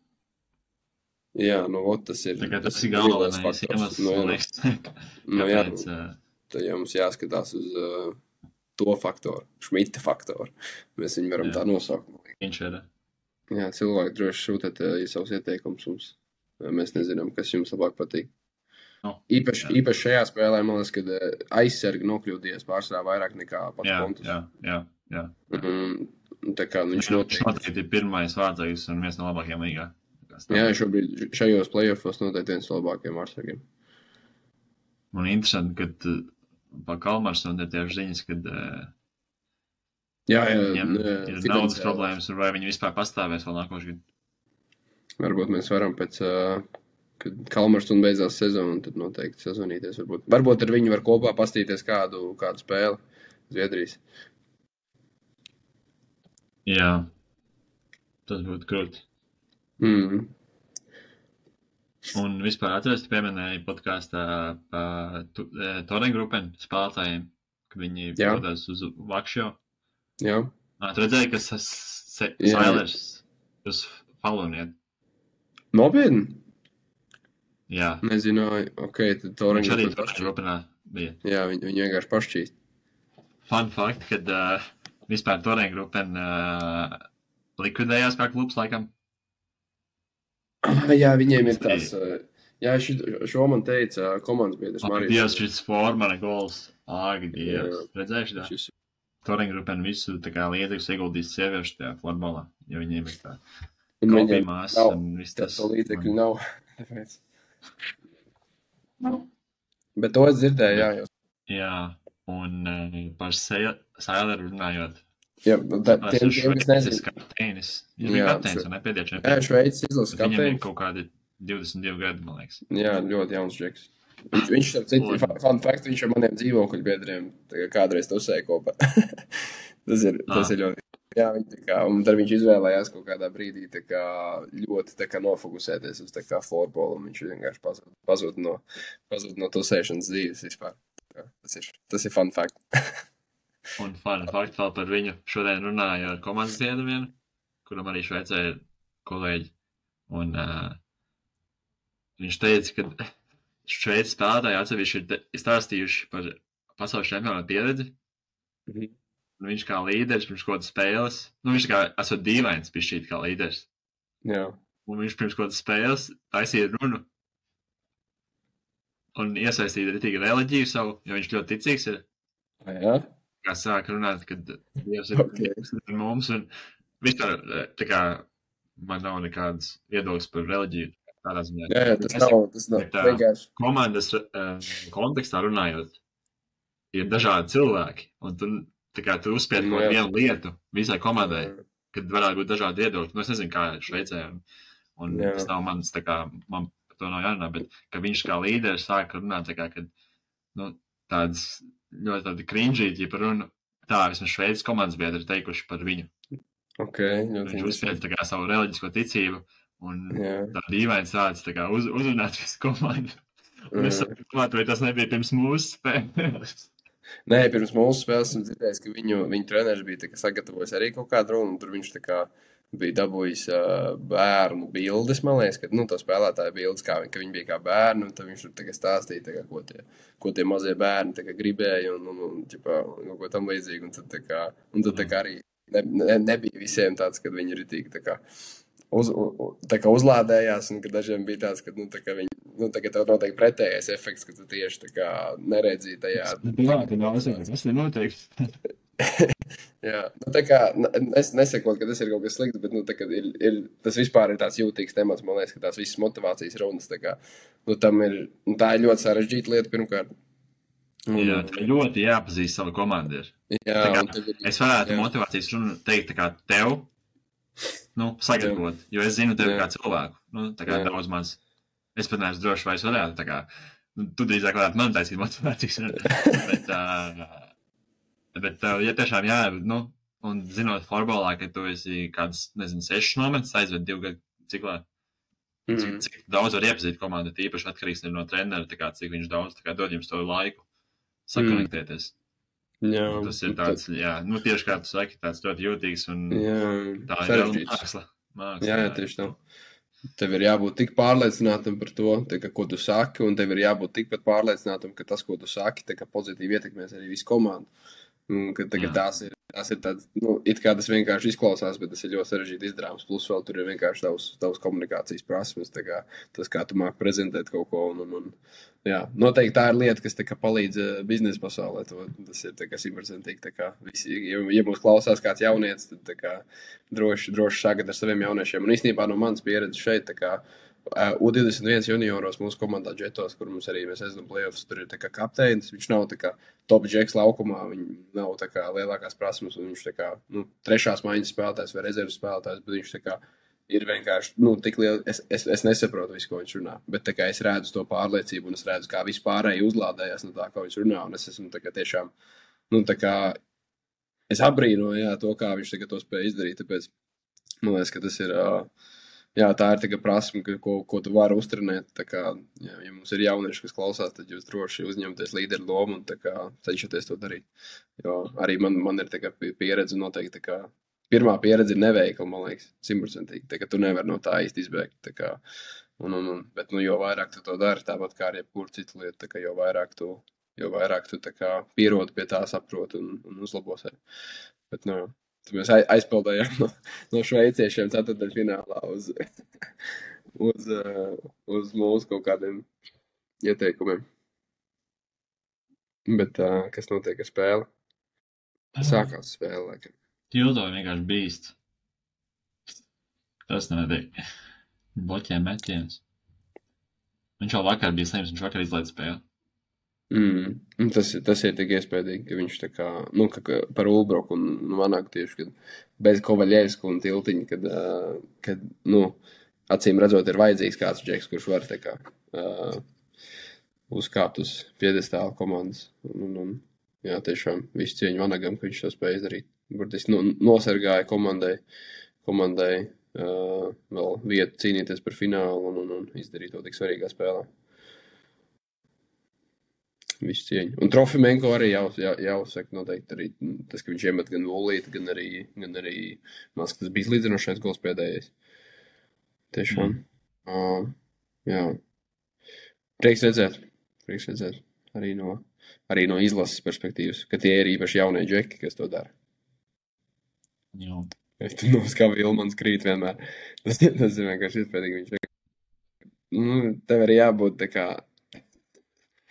Jā, tas ir... Tas ir galvenais iemesls. Jā, tad jau mums jāskatās uz to faktoru, Šmita faktoru. Mēs viņu varam tā nosaukt. Viņš ir. Jā, cilvēki droši šūtēt savus ieteikumus mums. Mēs nezinām, kas jums labāk patīk. Īpaši šajā spēlē, man liekas, kad aizsargi nokļūdījās pārsvarā vairāk nekā pats Pontus. Jā. Tā kā viņš noteikti ir pirmais vārdsargis un viens no labākajiem līgā. Jā, šobrīd šajos playoffos noteikti viens no labākajiem vārdsargiem. Man interesanti, kad pa Kalmars un tieši ziņas, kad viņam ir daudz problēmas un vai viņi vispār pastāvēs vēl nākošu gadu. Varbūt mēs varam pēc, kad Kalmars un beidzās sezonu, tad noteikti sazvanīties. Varbūt ar viņu var kopā pastīties kādu spēli Zviedrijas. Jā, tas būtu krūti. Un vispār atceries, tu pieminēji podkāstā Torengrupen spēlētājiem, ka viņi dodas uz Vakšo. Jā. Tu redzēji, ka Sailers uz Faluniet. Nopietni? Jā. Nezināju, tad Torengrupen. Viņš arī Torengrupenā bija. Jā, viņi vienkārši pašķīst. Fun fact, kad vispār Torengrupen likvidējās kā klubs, laikam. Jā, viņiem ir tās... Jā, šo man teica komandas biedrs Marijas. Dievs, šis formana gols. Āgi, Dievs. Redzējuši tā? Torengrupen visu tā kā līdzekļus ieguldīs sieviešu tajā florbolā, ja viņiem ir tā kopījumās un viss tas. Tā līdzekļu nav. Bet to es dzirdēju, jā. Jā, un par Saileru runājot. Jā, tiem, kas nezinu. Kapteinis. Viņš bija kapteinis un nepēdējā čempionā. Jā, Šveicis izlases kapteinis. Viņam ir kaut kādi 22 gadi, man liekas. Jā, ļoti jauns džeks. Viņš fun fact, viņš ar maniem dzīvokļu biedriem kādreiz tusēja kopā. tas ir ļoti. Jā, un tad viņš izvēlējās kaut kādā brīdī ļoti nofokusēties uz florbolu, un viņš vienkārši pazūd no tusēšanas dzīves vispār. Tas ir fun fact. Un fun fact vēl par viņu. Šodien runāju ar komandas biedru vienu, kuram arī Šveicē ir kolēģi. Un viņš teica, ka Šveices spēlētāji atsevišķi ir stāstījuši par pasaules čempionāta pieredzi. Viņš kā līderis pirms kaut kādas spēles, viņš kā esot dīvains bišķīt kā līderis. Jā. Un viņš pirms kaut kādas spēles taisīja runu un iesaistīja ritīgi reliģiju savu, jo viņš ļoti ticīgs ir. Jā? Kā sāk runāt, kad Dievs ir mums, un vispār, tā kā man nav nekādas viedokļas par reliģiju. Tādā ziņā. Jā, tas nav vienkārši. Komandas kontekstā runājot, ir dažādi cilvēki, un tu uzspied kaut vienu lietu visai komandai, kad varētu būt dažādi viedokļi. Nu, es nezinu, kā Šveicē, un tas nav mans, tā kā, man par to nav jārunā, bet, ka viņš kā līderis sāka runāt, tā kā, kad, nu, tādas ļoti tādi krinžīti, ja par runu, tā vismaz Šveices komandas biedri teikuši par viņu. Viņš uzspied, tā kā, savu reliģisko ticību, un tā dīvains tāds, tā kā, uzrunāt visu komandu. Un es saprotu, vai tas nebija pirms mūsu spēles. Nē, pirms mūsu spēles esmu dzirdējis, ka viņu treneris bija tā kā sagatavojis arī kaut kādu runu, un tur viņš tā kā bija dabūjis bērnu bildes, man liekas, ka, nu, to spēlētāju bildes, ka viņi bija kā bērni, un tad viņš tur tā kā stāstīja, tā kā, ko tie mazie bērni tā kā gribēja, un ķipā, kaut ko tam līdzīgi, un tad tā kā arī nebija visiem tāds, kad viņi ritīgi tā kā uzlādējās, un ka dažiem bija tāds, ka, nu, tā kā viņi, nu, tagad tev noteikti pretējais efekts, ka tu tieši tā kā neredzīji tajā. Jā, tā nav uzsvērts, tas ir noteikti. Jā, nu, tā kā, es nesakot, ka tas ir kaut kas slikts, bet, nu, tā kā tas vispār ir tāds jūtīgs temats, man liekas, ka tās visas motivācijas runas, tā kā, nu, tā ir ļoti sarežģīta lieta pirmkārt. Jā, tā ir ļoti jāpazīst savu komandu. Jā, es varētu motivācijas runu teikt tā kā tev, nu, sagatavot, jo es zinu tevi kā cilvēku, nu, tā kā daudz maz, es pat neesmu droši, vai es varētu, tā kā, nu, tu drīzāk varētu man taisīt motivācijas, bet ja tiešām jā, nu, un zinot florbolā, ka tu esi kāds, nezinu, 6 nometus aizved 2 gadu ciklā, cik daudz var iepazīt komandu, tīpaši atkarīgs no trenera, tā kā, cik viņš daudz, tā kā, dod jums to laiku sakonektēties. Jā, tas ir tāds, jā, nu tieši kā tu saki, tāds ļoti jūtīgs un tā ir māksla. Jā, tieši tā. Tev ir jābūt tik pārliecinātam par to, tā, ko tu saki, un tev ir jābūt tikpat pārliecinātam, ka tas, ko tu saki, tā, pozitīvi ietekmēs arī visu komandu. Un, ka tās ir tāds, nu, it kā tas vienkārši izklausās, bet tas ir ļoti sarežģīti izdarāms. Plus vēl tur ir vienkārši tavs komunikācijas prasmes, tā kā tas, kā tu māki prezentēt kaut ko. Un, jā, noteikti tā ir lieta, kas tā kā palīdz biznesa pasaulē. Tas ir tā kā simtprocentīgi, tā kā visi, ja mūs klausās kāds jaunietis, tad tā kā droši sākat ar saviem jauniešiem. Un īstenībā no manas pieredzes šeit, tā kā U21 junioros mūsu komandā Džetos, kur mums arī mēs aizdam playoffs, tur ir tā kā kapteinis, viņš nav tā kā top džeks laukumā, viņi nav tā kā lielākās prasmes, un viņš tā kā, nu, trešās maiņas spēlētājs vai rezervas spēlētājs, bet viņš tā kā ir vienkārši, nu, tik liela, es nesaprotu visu, ko viņš runā, bet tā kā es redzu to pārliecību, un es redzu, kā vispārēji uzlādējās no tā, ko viņš runā, un es esmu tā kā tiešām, nu, tā kā, es apbrīnoju, jā, to, kā viņš tagad to spēja izdarīt, tāpēc man liekas, ka tas ir, jā, tā ir tā prasme, ko tu vari uztrenēt. Tā kā, jā, ja mums ir jaunieši, kas klausās, tad jūs droši uzņemties līderu lomu un tā kā cenšaties to darīt. Jo arī man ir tā kā pieredze noteikti. Tā kā, pirmā pieredze ir neveikla, man liekas, 100%. Tā kā tu nevari no tā īsti izbēgt. Tā kā, bet, nu, jo vairāk tu to dari, tāpat kā ar jebkuru citu lietu, tā kā jo vairāk tu tā kā pierodi pie tā, saproti un uzlabo sevi. Bet, nu, tad mēs aizpildējām no šveiciešiem ceturtdaļfinālā uz mūsu kaut kādiem ieteikumiem. Bet kas notiek ar spēli? Sākās spēle, laikam. Tildo vienkārši bīst. Tas nenotiek. Bloķē metienus. Viņš jau vakar bija slims, viņš vakar izlaid spēli. Tas ir tik iespējīgi, ka viņš tā kā, nu, par Ulbroku un Vanagu tieši, kad bez Kovaļevska un Tiltiņa, kad, nu, acīm redzot, ir vajadzīgs kāds džeks, kurš var tā kā uzkāpt uz piedestāla komandas. Un, jā, tiešām visu cieņu Vanagam, ka viņš to spēja izdarīt. Burtiski nosargāja komandai vēl vietu cīnīties par finālu un izdarīt to tik svarīgā spēlē. Visu cieņu. Un Trofimenko arī jāuzsaka noteikti arī tas, ka viņš iemet gan volīti, gan arī maz, tas bija līdzinošais gols pēdējais. Tiešām. Jā. Prieks redzēt. Arī no arī no izlases perspektīvas, ka tie ir īpaši jaunie džeki, kas to dara. Jā. Tu nos kā Vilmans krīt vienmēr. Tas ir vienkārši iespējīgi. Tev arī jābūt tā kā...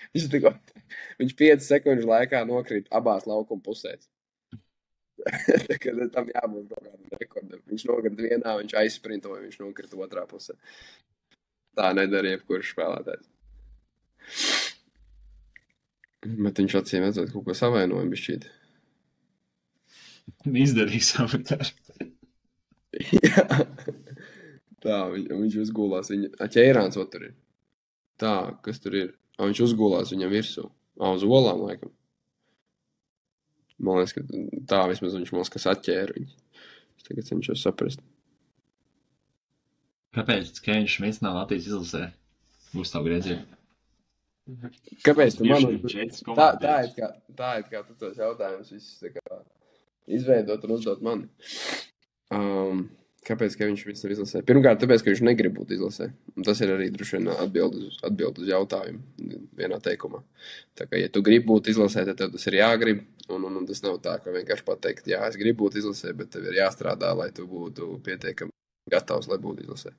Viņš 5 sekundžu laikā nokrīt abās laukuma pusēs. Tam jābūt kaut kādam rekordam. Viņš nokrita vienā, viņš aizsprintoja, viņš nokrita otrā pusē. Tā nedara jebkurš spēlētājs. Bet viņš acīm redzot kaut ko savainojumu bišķīt. Izdarīja savu darbu. Jā. Tā, viņš uzgulās. Ķērāns tur ir. Tā, kas tur ir? Viņš uzgulās viņam virsū. Uz olām, laikam. Man liekas, ka tā vismaz viņš mums kas atķēra viņu. Es tagad cenšos saprast. Kāpēc Keins Šmits nav Latvijas izlasē? Būs tavu griedzienu. Kāpēc tu man... Tā ir kā tu tos jautājumus visus tā kā izveidot un uzdot man. Kāpēc Keins Šmits nav izlasē? Pirmkārt, tāpēc, ka viņš negrib būt izlasē. Un tas ir arī droši vien atbild uz jautājumu vienā teikumā. Tā kā, ja tu gribi būt izlasē, tad tev tas ir jāgrib. Un tas nav tā, ka vienkārši pateikt, jā, es gribu būt izlasē, bet tev ir jāstrādā, lai tu būtu pietiekami gatavs, lai būtu izlasē.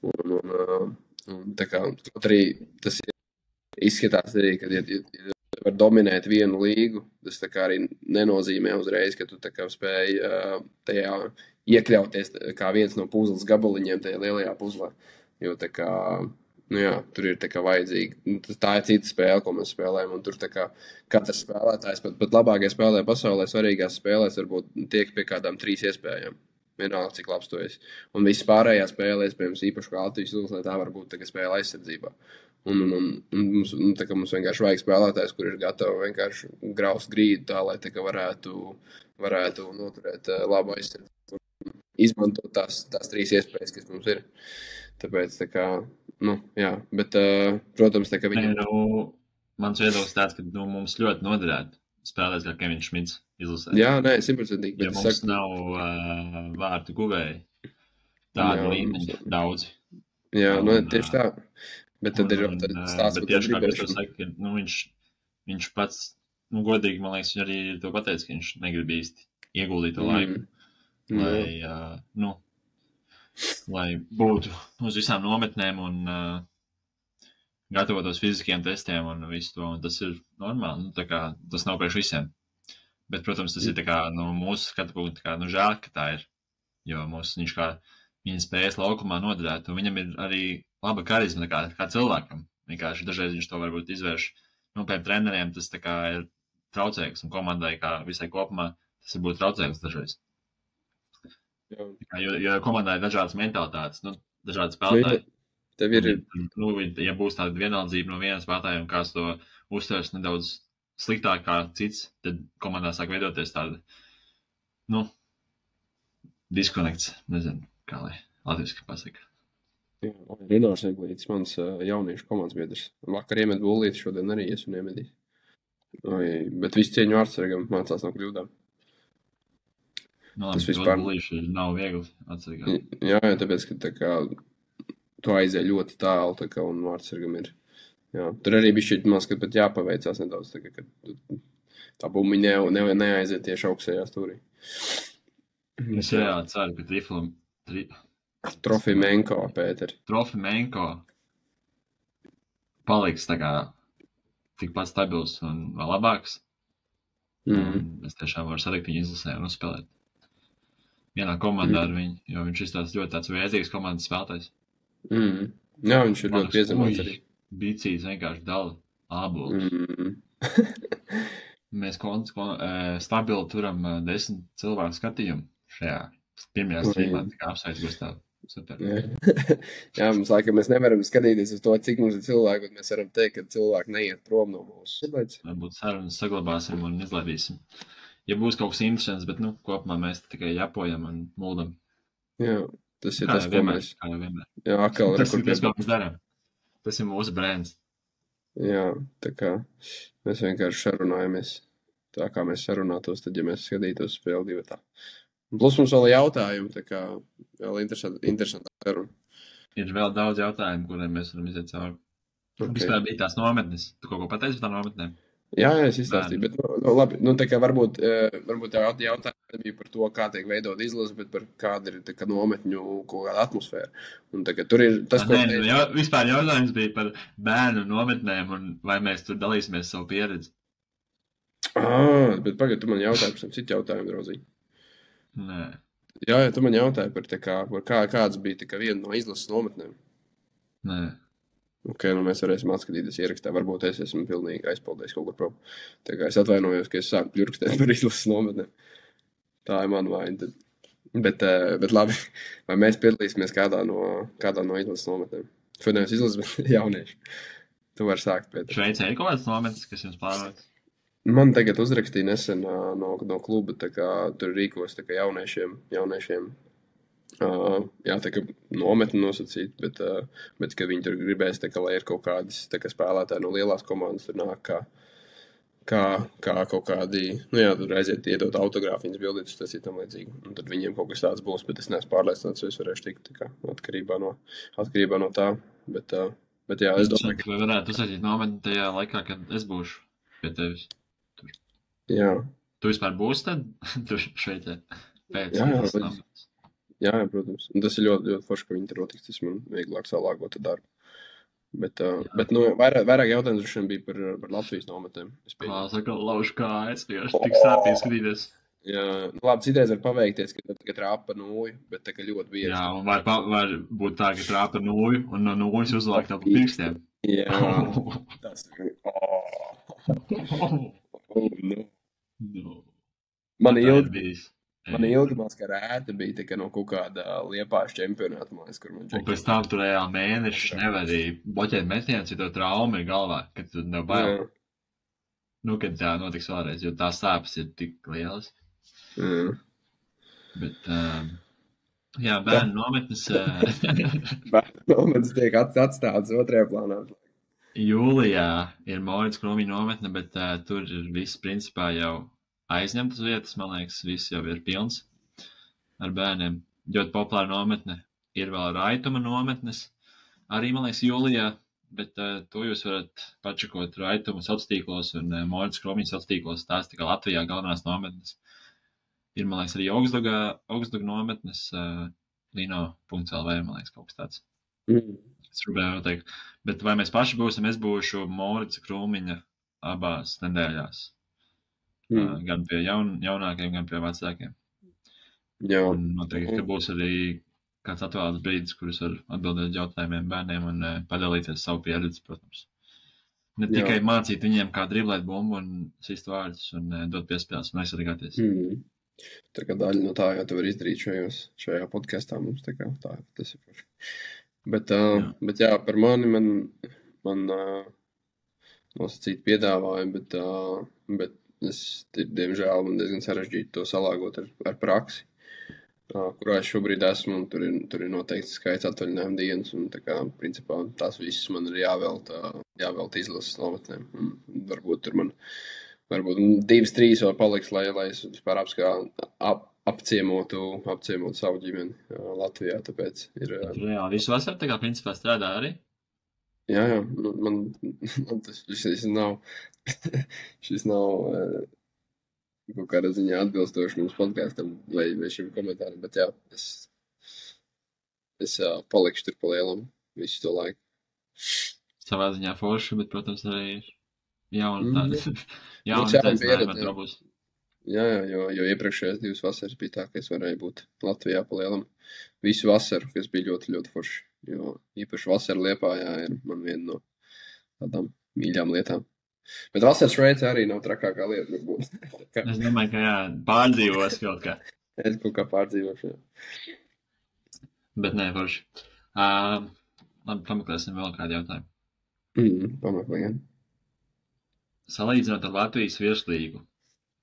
Un tā kā, arī tas izskatās arī, ka ja var dominēt vienu līgu, tas tā kā arī nenozīmē uzreiz, ka tu tā kā spēj tajā iekļauties kā viens no puzles gabaliņiem tajā lielajā puzlē. Jo tā kā, tur ir tā kā vajadzīgi. Tā ir cita spēle, ko mēs spēlējam, un tur tā kā katrs spēlētājs, pat labākie spēlētāji pasaulē, svarīgās spēlēs varbūt tiek pie kādām 3 iespējām. Vienalga, cik labs tu esi. Un viss pārējā spēle, iespējams, īpaši kā Latvijas izlasē, tā var būt tā kā spēle aizsardzībā. Un mums vienkārši vajag spēlētājs, kur ir gatavi vienkārši graust grīdu tā, lai tā kā varētu noturēt labu aizsardzību un izmantot tās 3 iespējas, kas mums ir. Tāpēc tā kā, jā, bet, protams, tā kā viņam... Mans viedoklis tāds, ka mums ļoti noderētu spēlēt kā Keins Šmits izlasē. Jā, nē, 100%. Ja mums nav vārtu guvēji, tādu līmeņu daudzi. Jā, tieši tā. Bet tad ir stāsts, bet tieši kā Kristus saka, viņš pats, godīgi, man liekas, viņš arī to pateica, ka viņš negrib īsti ieguldīt to laiku, lai būtu uz visām nometnēm un gatavotos fiziskiem testiem un visu to, un tas ir normāli, tā kā tas nav priekš visiem. Bet, protams, tas ir tā kā no mūsu skatu punkta, tā kā, žēl, ka tā ir, jo viņš kā viņa spējas laukumā noderēt, un viņam ir arī laba karizma kā cilvēkam. Vienkārši dažreiz viņš to varbūt izvērš. Piemēram, treneriem tas tā kā ir traucēks, un komandai kā visai kopumā tas ir būt traucēks dažreiz. Jo komandai ir dažādas mentalitātes, dažādas spēlētāji. Tev ir... Ja būs tāda vienaldzība no vienas spēlētāja un kāds to uztvers nedaudz sliktāk kā cits, tad komandā sāk veidoties tāda, diskonekts, nezinu, kā lai latviski pasaka. Rinārs Eglītis, mans jauniešu komandas biedrs. Vakar iemet bullīti, šodien arī es un iemedīs. Bet visu cieņu Vārtsargam mācās no kļūdām. Tas vispār... Bullīši nav viegli atsargāt. Jā, tāpēc, ka tā kā tu aizēj ļoti tālu, tā kā un Vārtsargam ir. Jā, tur arī bišķiet maz, ka pat jāpaveicās nedaudz, tā kā, ka tā bumbiņa neaiziet tieši augstajā stūrī. Es ceru, ka Triflam... Trofimenko, Pēteri. Trofimenko paliks tā kā tikpat stabils un vēl labāks. Es tiešām varu salikt viņu izlasē un uzspēlēt vienā komandā ar viņu, jo viņš ir ļoti tāds vēzīgs komandas spēlētājs. Jā, viņš ir ļoti piezemēts arī. Bicīs vienkārši dala ābolu. Mēs stabili turam 10 cilvēku skatījumu šajā pirmajā streamā, tā kā apsveic Gustavu. Super. Jā, mums laikam mēs nevaram skatīties uz to, cik mums ir cilvēki, bet mēs varam teikt, ka cilvēki neiet prom no mūsu. Varbūt sarunas saglabāsim un izlaidīsim. Ja būs kaut kas interesants, bet, kopumā mēs tikai japojam un muldam. Jā, tas ir tas, ko mēs... Kā jau vienmēr. Jā, atkal tas ir tas, ko mēs darām. Tas ir mūsu brands. Jā, tā kā mēs vienkārši sarunājamies. Tā kā mēs sarunātos, tad, ja mēs skatītos spēli divatā. Plus mums vēl jautājumi, tā kā vēl interesanti saruna. Ir vēl daudz jautājumu, kuriem mēs varam iziet cauri. Vispār bija tās nometnes. Tu kaut ko pateici par tām nometnēm? Jā, es izstāstīju, bet, labi, tā kā varbūt jautājumi bija par to, kā tiek veidot izlase, bet par kāda ir tā kā nometņu kaut kāda atmosfēra. Un tā kā tur ir tas, ko es teicu. Vispār jautājums bija par bērnu nometnēm un vai mēs tur dalīsimies savu pieredzi. Bet pagaid, tu man jautāji par citu jautājumu, draudzīgi. Nē. Jā, tu man jautāji par kāds bija tā kā viena no izlases nometnēm. Nē. Ok, mēs varēsim atskatīties ierakstā. Varbūt es esmu pilnīgi aizpildījis kaut kur prom. Tā kā es atvainojos, ka es sāku ģurkstēt par izlases nometnēm. Tā ir mana vaina. Bet labi, vai mēs piedalīsimies kādā no izlases nometnēm? Šodien es izlasu, bet jaunieši. Tu vari sākt, Pēter. Šveicē ir kaut kāds nometnes, kas jums pārvērts? Man tagad uzrakstīja nesen no kluba, tā kā tur rīkos tā kā jauniešiem. Tā kā nometni nosacīt, bet ka viņi tur gribēs, tā kā, lai ir kaut kādas tā kā spēlētāji no lielās komandas, tur nāk kā kaut kādi, tur aiziet iedot autogrāfu, viņas bildītas, tas ir tam līdzīgi. Un tad viņiem kaut kas tāds būs, bet es neesmu pārliecināts, vai es varēšu tikt, tā kā atkarībā no tā. Bet jā, es domāju, ka... Vai varētu uzsākt nometni tajā laikā, kad es būšu pie tevis? Jā. Tu vispār būsi tad tur Šveicē? Jā, protams. Un tas ir ļoti, ļoti forši, ka viņi tur notiks. Tas man vieglāk salāgot darbu. Bet vairāk jautājums droši vien bija par Latvijas nometnēm. Saka, lauž kājas, vienkārši tik sāpīgi skatīties. Jā, labi, citreiz var paveikties, ka trāpa par nūju, bet tā kā ļoti bieži. Jā, un var būt tā, ka trāpa par nūju, un no nūjas uzlāk tā pa pirkstiem. Jā, tas ir... No. Man ilgi maskarēta bija tā, no kaut kāda Liepājas čempionāta, kur man džekļi. Un pēc tam tur reāli mēneši nevarēja bloķēt metienus, ja tev trauma ir galvā, kad tu nav bail. Kad tā notiks vēlreiz, jo tās sāpes ir tik lielas. Bet, bērnu nometnes... Bērnu nometnes tiek atstātas otrajā plānā. Jūlijā ir Morits Krūmiņa nometne, bet tur ir viss principā jau aizņemtas vietas, man liekas, viss jau ir pilns ar bērniem. Ļoti populāra nometne. Ir vēl Raituma nometnes, arī, man liekas, jūlijā, bet to jūs varat pačakot Raituma sociātīklos un Morits Krūmiņa sociātīklos. Tās tikai Latvijā galvenās nometnes. Ir, man liekas, arī Augstdaga nometnes, lino.lv, man liekas, kaut kas tāds. Es gribēju teikt. Bet vai mēs paši būsim, es būšu Morits Krūmiņa abās nedēļās. Gan pie jaunākiem, gan pie vecākiem. Jā. Un noteikti, ka būs arī kāds atvēlēts brīdis, kurus var atbildēt jautājumiem bērniem un padalīties savu pieredzi, protams. Ne tikai mācīt viņiem, kā driblēt bumbu un sist vārdus un dot piespēles un aizsargāties. Tā kā daļa no tā jau tu var izdarīt šajā podkastā mums, tā kā tā, tas ir paši. Bet jā, par mani man nosacīt piedāvājumu, bet diemžēl man diezgan sarežģīti to salāgot ar praksi, kurā es šobrīd esmu, un tur ir noteikts skaits atvaļinājuma dienas, un tā kā, principā, tās visas man ir jāvelta izlases nometnēm, un varbūt tur man 2-3 vēl paliks, lai es vispār apciemotu savu ģimeni Latvijā, tāpēc ir... Jā, visu vasaru tā kā principā strādā arī? Jā, man šis nav kaut kādā ziņā atbilstoši mums podkastam vai šim komentāram, bet jā, es palikšu tur pa lielam visu to laiku. Savā ziņā forši, bet, protams, arī jauna taisnājuma trobus. Jā, jo iepriekšējās 2 vasaras bija tā, ka es varēju būt Latvijā pa lielam visu vasaru, kas bija ļoti, ļoti forši. Jo īpaši vasara Liepājā ir man viena no tādām mīļām lietām. Bet vasara Šveicē arī nav trakākā lieta. Es domāju, ka pārdzīvos kaut kā. Es kaut kā pārdzīvošu, jā. Bet nē, forši. Labi, pameklēsim vēl kādu jautājumu. Pameklējam. Salīdzinot ar Latvijas virslīgu,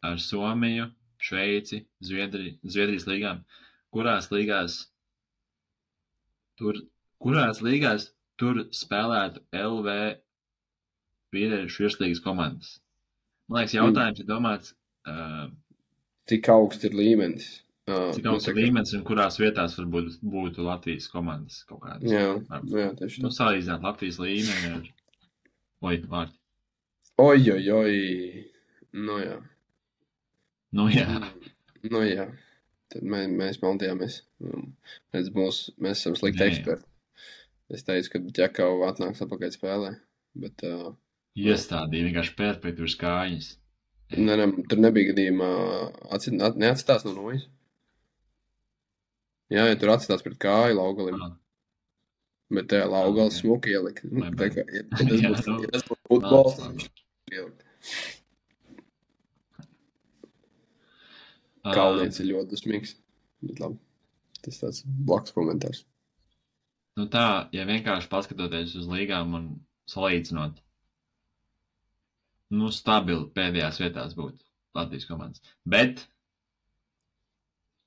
ar Somiju, Šveici, Zviedrijas līgām, kurās līgās tur spēlētu LV vīriešu virslīgas komandas? Man liekas, jautājums ir domāts... Cik augsts ir līmenis? Cik augsts ir līmenis un kurās vietās varbūt būtu Latvijas komandas kaut kādas? Jā, tieši tā. Salīdzināt Latvijas līmeni ar... vārdi. Oi. Nu jā. Nu jā. Tad mēs maldījāmies. Mēs esam slikti eksperti. Es teicu, ka Džekau atnāks atpakaļ spēlē. Bet... Iestādīja vienkārši perfekti kājas. Nē, tur nebija gadījumā neatstās no nojas. Jā, ja tur atstās pret kāju Laugalim. Bet tajā Laugalis smuki ielika. Ja tas būtu futbols, tad viņš ielika. Kalniets ir ļoti dusmīgs. Bet labi, tas tāds blakus komentārs. Nu tā, ja vienkārši paskatoties uz līgām un salīdzinot, stabili pēdējās vietās būtu Latvijas komandas. Bet,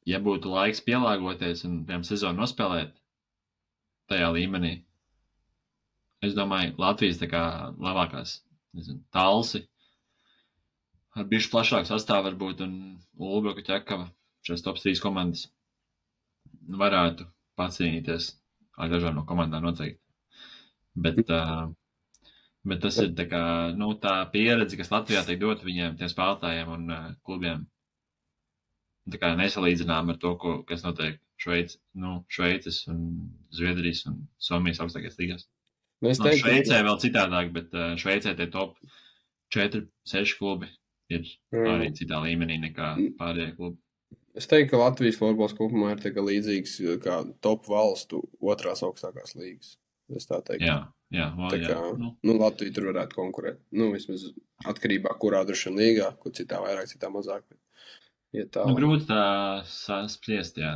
ja būtu laiks pielāgoties un, piemēram, sezonu nospēlēt tajā līmenī, es domāju, Latvijas tā kā labākās, Talsi, ar bišķi plašāku sastāvu varbūt, un Ulbroka, Ķekava, šīs top 3 komandas varētu pacīnīties ar dažām no komandām noteikti. Bet tas ir tā kā, tā pieredze, kas Latvijā tiek dot viņiem, tiem spēlētājiem un klubiem. Tā kā nesalīdzinām ar to, kas notiek Šveices un Zviedrijas un Somijas augstākajās līgās. Šveicē vēl citādāk, bet Šveicē tie top 4-6 klubi ir arī citā līmenī nekā pārējie klubi. Es teiktu, ka Latvijas futbols kopumā ir tā kā līdzīgs kā top valstu otrās augstākās līgas. Es tā teiktu. Jā. Latvija tur varētu konkurēt. Vismaz atkarībā, kurā droši vien līgā, kur citā vairāk, citā mazāk. Grūti tā spriest, jā.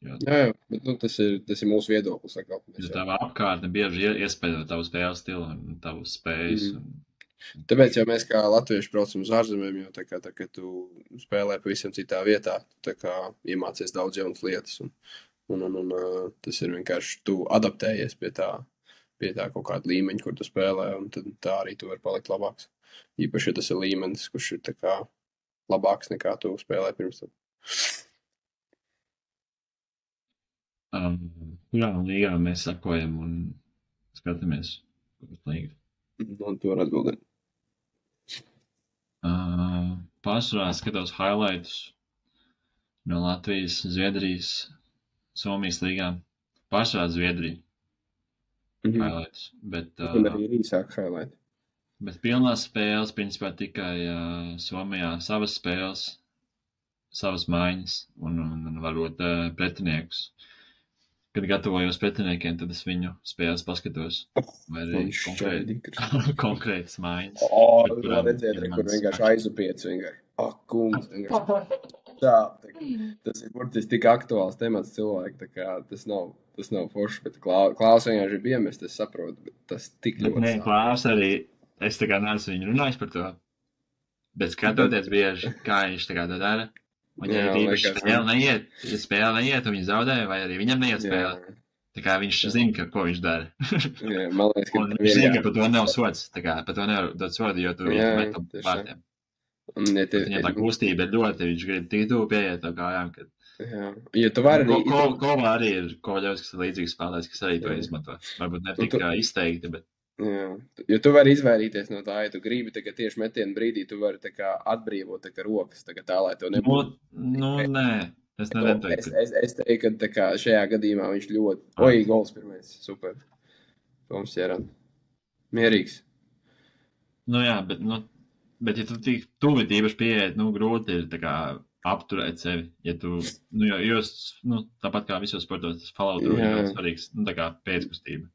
Jā, bet tas ir mūsu viedoklis. Jo tava apkārtne bieži iespējo tavu spēles stilu un tavu spējas. Tāpēc jau mēs kā latvieši braucam uz ārzemēm, jo tā kā tu spēlē pavisam citā vietā, tā kā iemācies daudz jaunas lietas. Un tas ir vienkārši, tu adaptējies pie tā kaut kāda līmeņa, kur tu spēlē, un tad tā arī tu vari palikt labāks. Īpaši, ja tas ir līmenis, kurš ir tā kā labāks nekā tu spēlē pirms tam. Kurā līgā mēs sakojam un skatāmies, kurš līga? Un tu vari atbildēt. Pārsvarā skatos highlightus no Latvijas, Zviedrijas, Somijas līgām. Pārsvarā Zviedrija. Highlights. Un arī īsāk highlight. Bet pilnās spēles, principā tikai Somijā savas spēles, savas maiņas un varbūt pretiniekus. Kad gatavojos pretiniekiem, tad es viņu spēles paskatos. Vai arī konkrētas maiņas. Redziet, kur vienkārši aizupiec vienkārši. Kungs, vienkārši. Tas ir burtiski tik aktuāls temats cilvēki, tā kā tas nav forši, bet Klaus vienkārši ir iemest, es saprotu, bet tas tik ļoti. Nē, Klaus arī, es tā kā neesmu viņu runājis par to, bet skatoties bieži, kā viņš tā kā to dara. Un ja spēle neiet, un viņi zaudē, vai arī viņam neiet spēle. Tā kā viņš zina, ko viņš dara. Man liekas, ka viņš zina, ka par to nav sods. Tā kā par to nevar dot sodu, jo tu viņu metam pārtiem. Viņam tā kustība ir ļoti, viņš grib tik tuvu pieiet tā kājām, kad... Ja tu vari arī... Kova arī ir koļaus, kas ir līdzīgs spēlēs, kas arī to izmanto. Varbūt ne tik izteikti, bet... Jā, jo tu vari izvairīties no tā, ja tu gribi tā, tieši metienu brīdī, tu vari tā kā atbrīvot tā kā rokas, tā, lai to nebūtu. Nē, es neteiktu. Es teiktu, ka tā kā šajā gadījumā viņš ļoti... Gols pirmais, super. Toms Jērān. Mierīgs. Jā, bet ja tu tik tuvi tīpaši pieeja, grūti ir tā kā apturēt sevi, ja tu, tāpat kā visos sportos, tas follow-through ir svarīgs, tā kā pēckustība.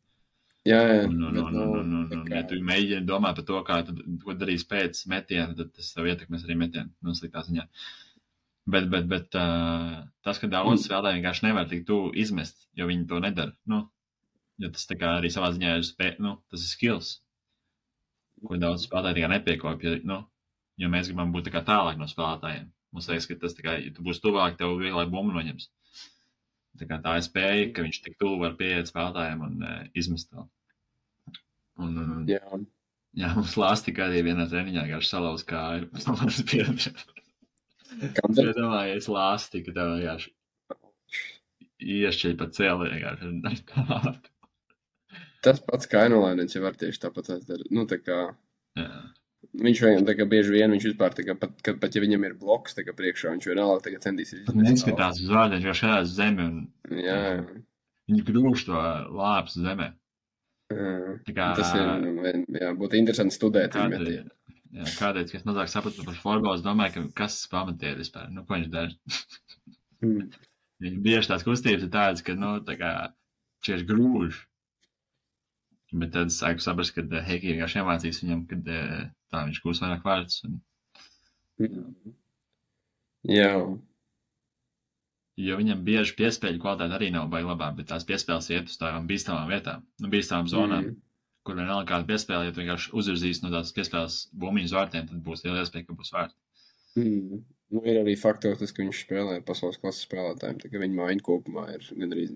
Jā. Ja tu mēģini domāt par to, kā tu ko darīs pēc metiena, tad tas tev ietekmēs arī metienu, sliktā ziņā. Bet tas, ka daudz spēlētāji vienkārši nevar tik tuvu izmest, jo viņi to nedara. Jo tas tā kā arī savā ziņā ir tas ir skills, ko daudz spēlētāji tikai nepiekopja, jo mēs gribam būt tā kā tālāk no spēlētājiem. Mums liekas, ka tas tā kā, ja tu būsi tuvāk, tev vieglāk bumbu noņems. Tā ir spēja, ka viņš tik tuvu var pieiet spēlētājiem un izmest vēl. Jā, mums Lāstika arī vienā treniņā garš salauz kāju. Es domāju, es Lāstika tev vienkārši iešķiļ pa cēli vienkārši. Tas pats Kainolainens jau var tieši tāpat dara. Tā kā... Jā. Viņš vienam tā kā bieži vien, viņš vispār tā kā pat ja viņam ir bloks, tā kā priekšā, viņš vienalga tā kā centīsies izmest. Neskatās uz vārdiem, viņš skatās uz zemi un viņš grūž to lāpes zemē. Tas ir, būtu interesanti studēt viņu metienu. Kādreiz, kas mazāk sapratu par florbolu, es domāju, ka kas pamatiet vispār, ko viņš dara. Bieži tās kustības ir tādas, ka, tā kā šķieši grūž. Bet tad es sāku saprast, ka Heiki vienkārši iemācīs viņam, kad tā viņš kūs vairāk vārdus. Jā. Jo viņam bieži piespēļu kvalitāte arī nav baigi labā, bet tās piespēles iet uz tādām bīstamām vietām, bīstamām zonām, kur vienalga kāda piespēle, ja tu vienkārši uzvirzīs no tās piespēles bumbiņu uz vārtiem, tad būs liela iespēja, ka būs vārti. Ir arī faktors, ka viņš spēlē pasaules klases spēlētājiem, tā kā viņa maiņa kopumā ir gandrīz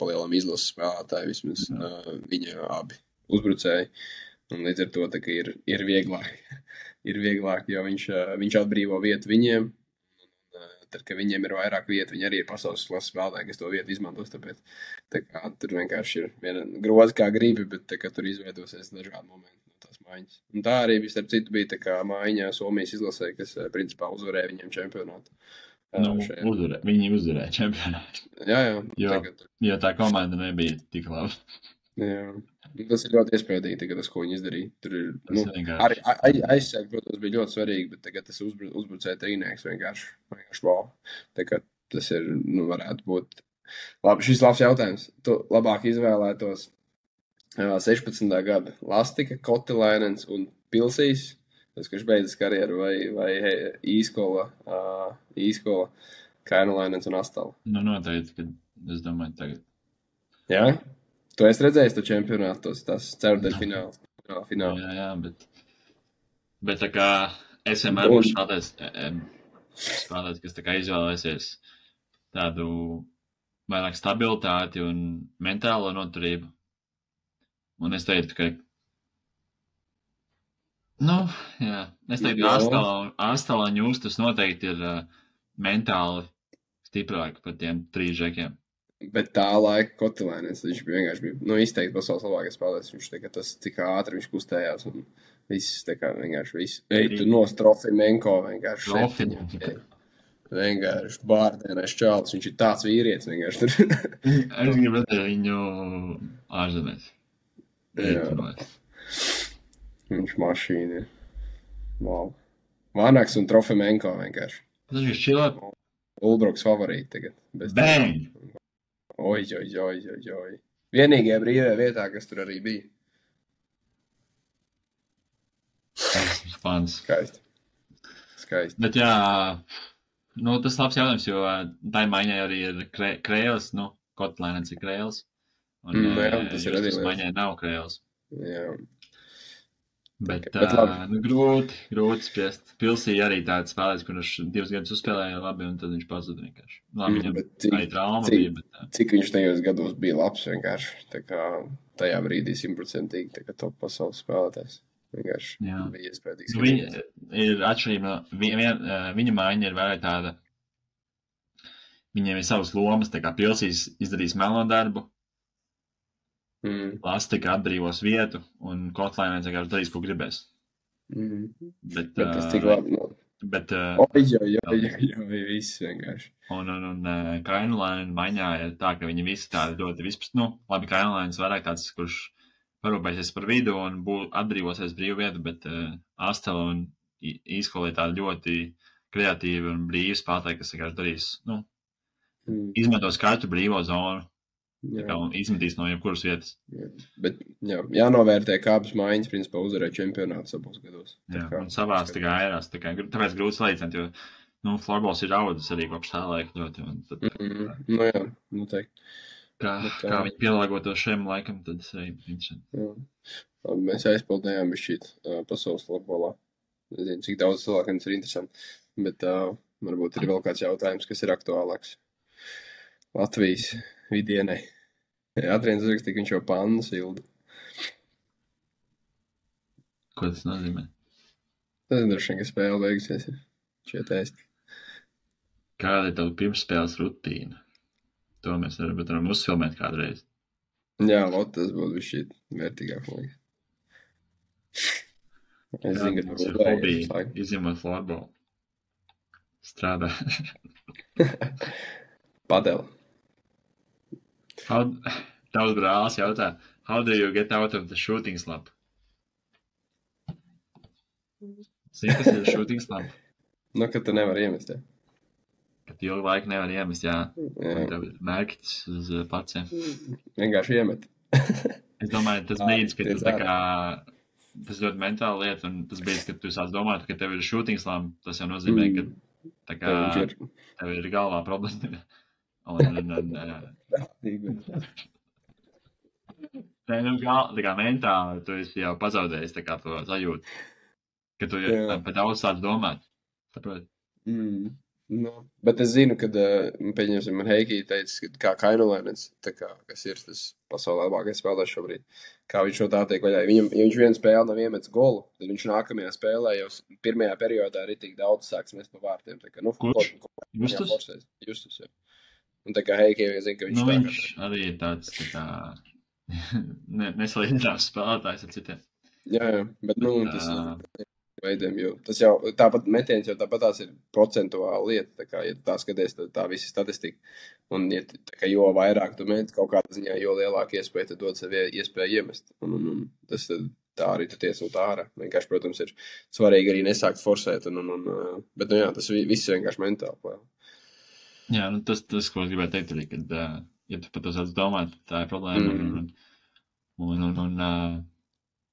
palielam izlases spēlētāji, vismaz viņa abi uzbrucēji, un līdz ar to tā kā ir vieglāk, jo viņš atbrīvo vietu viņiem, tad, kad viņiem ir vairāk vietu, viņi arī ir pasaules klases spēlētāji, kas to vietu izmantos, tāpēc tā kā tur vienkārši ir viena groza kā gribi, bet tā kā tur izveidosies dažādi momenti. Maiņas. Un tā arī starp citu bija tā kā maiņa Somijas izlasē, kas principā uzvarēja viņiem čempionātu. Viņi uzvarēja čempionātu. Jā. Jo tā komanda nebija tik laba. Jā. Tas ir ļoti iespējīgi, tas, ko viņi izdarīja. Tur ir, arī aizsēk, protams, bija ļoti svarīgi, bet tagad tas uzbrucēja trīnieks vienkārši wow. Tā kā tas ir, varētu būt. Labi, šis labs jautājums. Tu labāk izvēlētos 16. gada Lastika, Kotilainens un Pilsīs, tas, kurš beidzas karjeru, vai Īskola, Kainulainens un Astala? Noteikti, kad es domāju tagad. Jā? Tu esi redzējis to čempionātu, tās ceturdaļu finālu? Jā, bet tā kā es vienmēr būšu spēlētājs, kas tā kā izvēlēsies tādu vairāk stabilitāti un mentālo noturību. Un es teiktu, ka es teiktu, Astala un Justus noteikti ir mentāli stiprāki par tiem 3 žekiem. Bet tā laika Kotilainens, viņš vienkārši bija, izteikti pasaules labākais spēlētājs. Viņš tā kā tas, cik ātri viņš kustējās un viss, tā kā vienkārši viss. Tu nos Trofimenko vienkārši. Vienkārši bārdēnais čāls, viņš ir tāds vīrietis vienkārši tur. Es gribu redzēt viņu ārzemēs. Viņš mašīna ir. Wow. Vanaks un Trofimenko vienkārši. Tas viņš čilēt. Ulbroks favorīti tagad. Bang! Oj. Vienīgajā brīvajā vietā, kas tur arī bija. Fans. Skaisti. Bet jā, tas labs jautājums, jo tā maiņai arī ir Krēls, Kotilainens ir Krēls. Un tas ir arī maiņai nav Krēls. Jā. Bet grūti spiest. Pilsī arī tāds spēlēs, kurš 2 gadus uzspēlēja labi, un tad viņš pazuda vienkārši. Labi, viņam arī trauma bija, bet... Cik viņš tajos gados bija labs vienkārši. Tā kā tajā brīdī 100% tā kā top pasaules spēlētājs. Vienkārši bija iespējams. Viņa ir atšķirība, viņa maiņa ir vairāk tāda, viņiem ir savas lomas, tā kā Pilsīs izdarīs melnodarbu, Lastika atbrīvos vietu, un Kotilainens vienkārši darīs, ko gribēs. Bet tas tik labi. Viss vienkārši. Un Kainulainen maiņā ir tā, ka viņi visi tādi ļoti labi, Kainulainens vairāk tāds, kurš parūpēsies par vidu un atbrīvosies brīvu vietu, bet Astela un Īskola ir tādi ļoti kreatīvi un brīvi spēlētāji, kas vienkārši darīs, izmantos katru brīvo zonu. Un izmetīs no jebkuras vietas. Bet jānovērtē, kādas maiņas principā uzvarēja čempionātus abos gados. Un savās tā kā ērās. Tāpēc grūti salīdzināt, jo florbols ir audzis arī kopš tā laika ļoti. Jā, noteikti. Kā viņi pielāgoto šiem laikam, tad tas arī interesanti. Labi, mēs aizpildējām bišķīt pasaules florbolā. Nezinu, cik daudz cilvēkiem tas ir interesanti. Bet varbūt ir vēl kāds jautājums, kas ir aktuālāks. Latvijas vidienei. Adrians uzrakstīja, ka viņš jau pannu silda. Ko tas nozīmē? Tas droši vien, ka spēle beigusies. Šeit ēst. Kāda ir tava pirmsspēles rutīna? To mēs varam uzfilmēt kādreiz. Jā, tas būtu šķiet vērtīgāk. Es zinu, ka tas ir tu hobija, izņemot florbolu. Strādā. Padel. Tavs brālis jautā, how do you get out of the shooting slump? Zini, kas ir shooting slump? Nu, ka tu nevari iemest, ja? Kad ilgu laiku nevar iemest, jā. Un tev ir mērķis uz pleciem. Vienkārši iemet. Es domāju, tas brīdis, kad tu tā kā, tas ļoti mentāli lieta, un tas brīdis, kad tu sāc domāt, ka tev ir shooting slump, tas jau nozīmē, ka tā kā tev ir galvā problēma. Tā kā mentāli, tu esi jau pazaudējis tā kā to sajūtu, ka tu pa daudz sāc domāt. Saproti? No. Bet es zinu, kad, pieņemsim, man Heikī teica, ka kā Kainulēnets, kas ir tas pasaulē labākais spēlētājs šobrīd, kā viņš no tā tiek vaļā. Ja viņš vienu spēli nav iemetis golu, tad viņš nākamajā spēlē jau pirmajā periodā arī tik daudz sāks mest pa vārtiem. Tā kā, kurš? Justus? Justus, jā. Un tā kā Heikī jau zina, ka viņš viņš arī ir tāds, tā kā, nesalīdzināms spēlētājs ar citiem. Jā, bet, tas veidiem, jo tas jau tāpat metiens jau tāpat tās ir procentuāla lieta, tā kā, ja tā skaties, tad tā visi statistika, un ja tā kā jo vairāk tu meti kaut kādā ziņā, jo lielāka iespēja tad dod sev iespēju iemest, un tas tad tā arī tu ties no tā ārā. Vienkārši, protams, ir svarīgi arī nesākt forsēt, bet, jā, tas viss ir vienkārši mentāli plēl. Jā, tas, ko es gribēju teikt arī, kad, ja tu par to sāc domāt, tā ir problēma,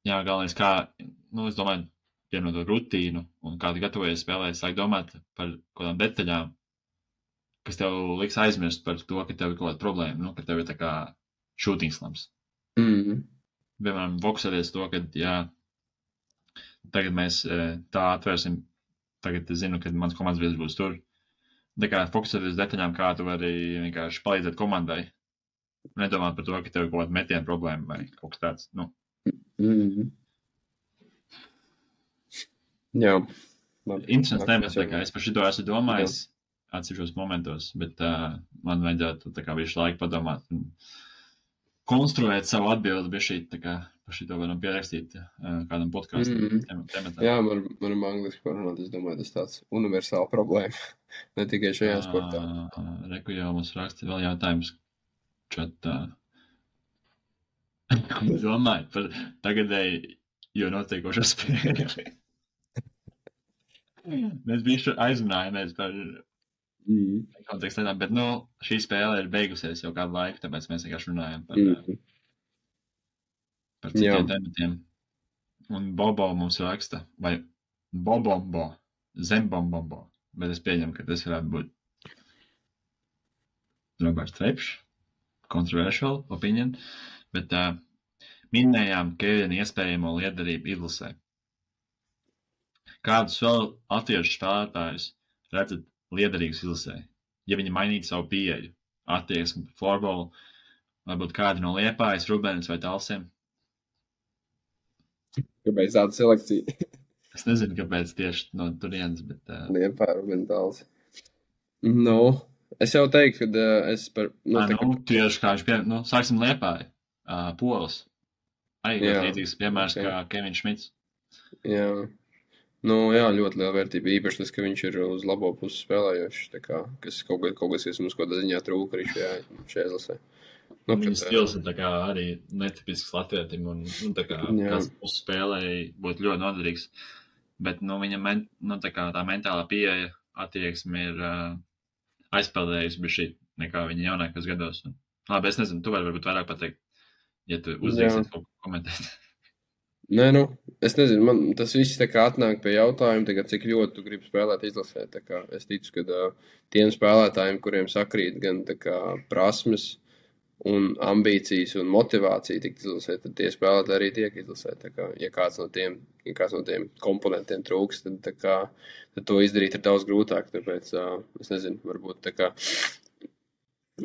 jā, galvenais kā, es domāju, pienot rutīnu un kā tu gatavojies spēlēt, sāk domāt par kādām detaļām, kas tev liks aizmirst par to, ka tev ir kaut kāda problēma, ka tev ir tā kā shooting slumps. Piemēram, fokusēties to, ka, jā, tagad mēs tā atvērsim, tagad es zinu, ka mans komandas biedrs būs tur. Tā kā fokusēties detaļām, kā tu vari vienkārši palīdzēt komandai. Nedomāt par to, ka tev ir kaut kāda metiena problēma vai kaut kas tāds, Jā. Interesants temats, tā kā es par šito esmu domājis atsevišķos momentos, bet man vajadzētu tā kā visu laiku padomāt un konstruēt savu atbildi, bet tā kā par šito varam pierakstīt kādam podkastam tematam. Jā, varam angliski parunāt, es domāju, tas tāds universāla problēma, ne tikai šajā sportā. Reku jau mums raksta vēl jautājums čatā. Ko domāju par tagadēju notiekošo spēli? Mēs bijuši aizrunājamies par kontekstu lietām, bet, šī spēle ir beigusies jau kādu laiku, tāpēc mēs vienkārši runājam par citiem tematiem. Un Bobo mums raksta, vai Bobombo, Zembombombo, bet es pieņemu, ka tas varētu būt Roberts Trepšs, controversial opinion, bet minējām Kevina iespējamo lietderību izlasē. Kādus vēl latviešu spēlētājus redzat liederīgus izlasē? Ja viņi mainītu savu pieeju, attieksmi, florbolu, varbūt kādi no Liepājas, Rubens vai Talsiem? Kāpēc tāda selekcija? Es nezinu, kāpēc tieši no turienes, bet... Liepāja, Rubens, Tals. Es jau teiktu, ka es par... Tieši kā viņš pie... sāksim Liepāja, Polis. Arī līdzīgs piemērs kā Kevins Šmits. Jā. Jā, ļoti liela vērtība. Īpaši tas, ka viņš ir uz labo pusi spēlējošs, tā kā, kas kaut kas mums kādā ziņā trūka arī šajā izlasē. Viņa stils ir tā kā arī netipisks latvietim, un tā kā kas mūsu spēlēji būtu ļoti noderīgs. Bet, viņa tā mentālā pieeja attieksme ir aizpeldējusi bišķi nekā viņa jaunākos gados. Labi, es nezinu, tu vari varbūt vairāk pateikt, ja tu uzdrīksies kaut ko komentēt. Nē, es nezinu, man tas viss tā kā atnāk pie jautājuma, tagad, cik ļoti tu gribi spēlēt izlasē. Tā kā es ticu, ka tiem spēlētājiem, kuriem sakrīt gan tā kā prasmes un ambīcijas un motivācija tikt izlasē, tad tie spēlētāji arī tiek izlasē. Tā kā, ja kāds no tiem komponentiem trūks, tad to izdarīt ir daudz grūtāk. Tāpēc, es nezinu, varbūt tā kā,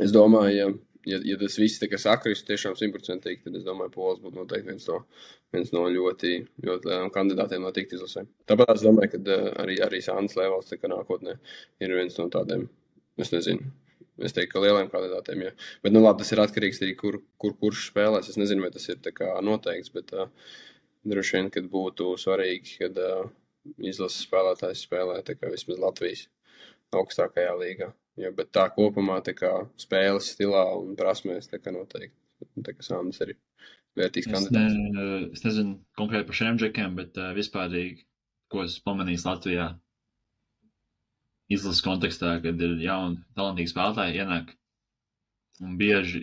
es domāju, ja tas viss tā kā sakrist tiešām 100%, tad es domāju, Pols būtu noteikti viens no ļoti, ļoti lieliem kandidātiem, lai tikt izlasē. Tāpēc es domāju, ka arī Sandis Lēvals tā kā nākotnē ir viens no tādiem, es nezinu, es teiktu, ka lieliem kandidātiem, jā. Bet, labi, tas ir atkarīgs arī, kurš spēlēs. Es nezinu, vai tas ir tā kā noteikts, bet droši vien, kad būtu svarīgi, kad izlases spēlētājs spēlē tā kā vismaz Latvijas augstākajā līgā. Ja, bet tā kopumā tā kā spēles stilā un prasmēs tā kā noteikti. Tā kā Sandis arī vērtīgs kandidāts. Es nezinu konkrēti par šiem džekiem, bet vispārīgi, ko es pamanīju Latvijā izlases kontekstā, kad ir jauni, talantīgi spēlētāji ienāk un bieži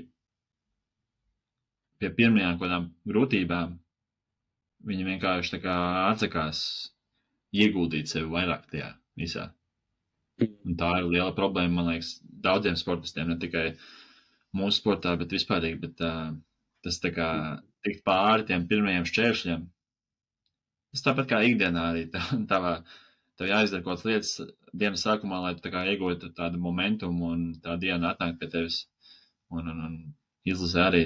pie pirmajām kādām grūtībām viņi vienkārši tā kā atsakās ieguldīt sevi vairāk tajā visā. Un tā ir liela problēma, man liekas, daudziem sportistiem, ne tikai mūsu sportā, bet vispārīgi, bet tas tā kā tikt pāri tiem pirmajiem šķēršļiem. Tas tāpat kā ikdienā arī tev jāizdara kaut kādas lietas dienas sākumā, lai tu tā kā iegūtu tādu momentumu un tā diena atnāk pie tevis. Un izlasē arī,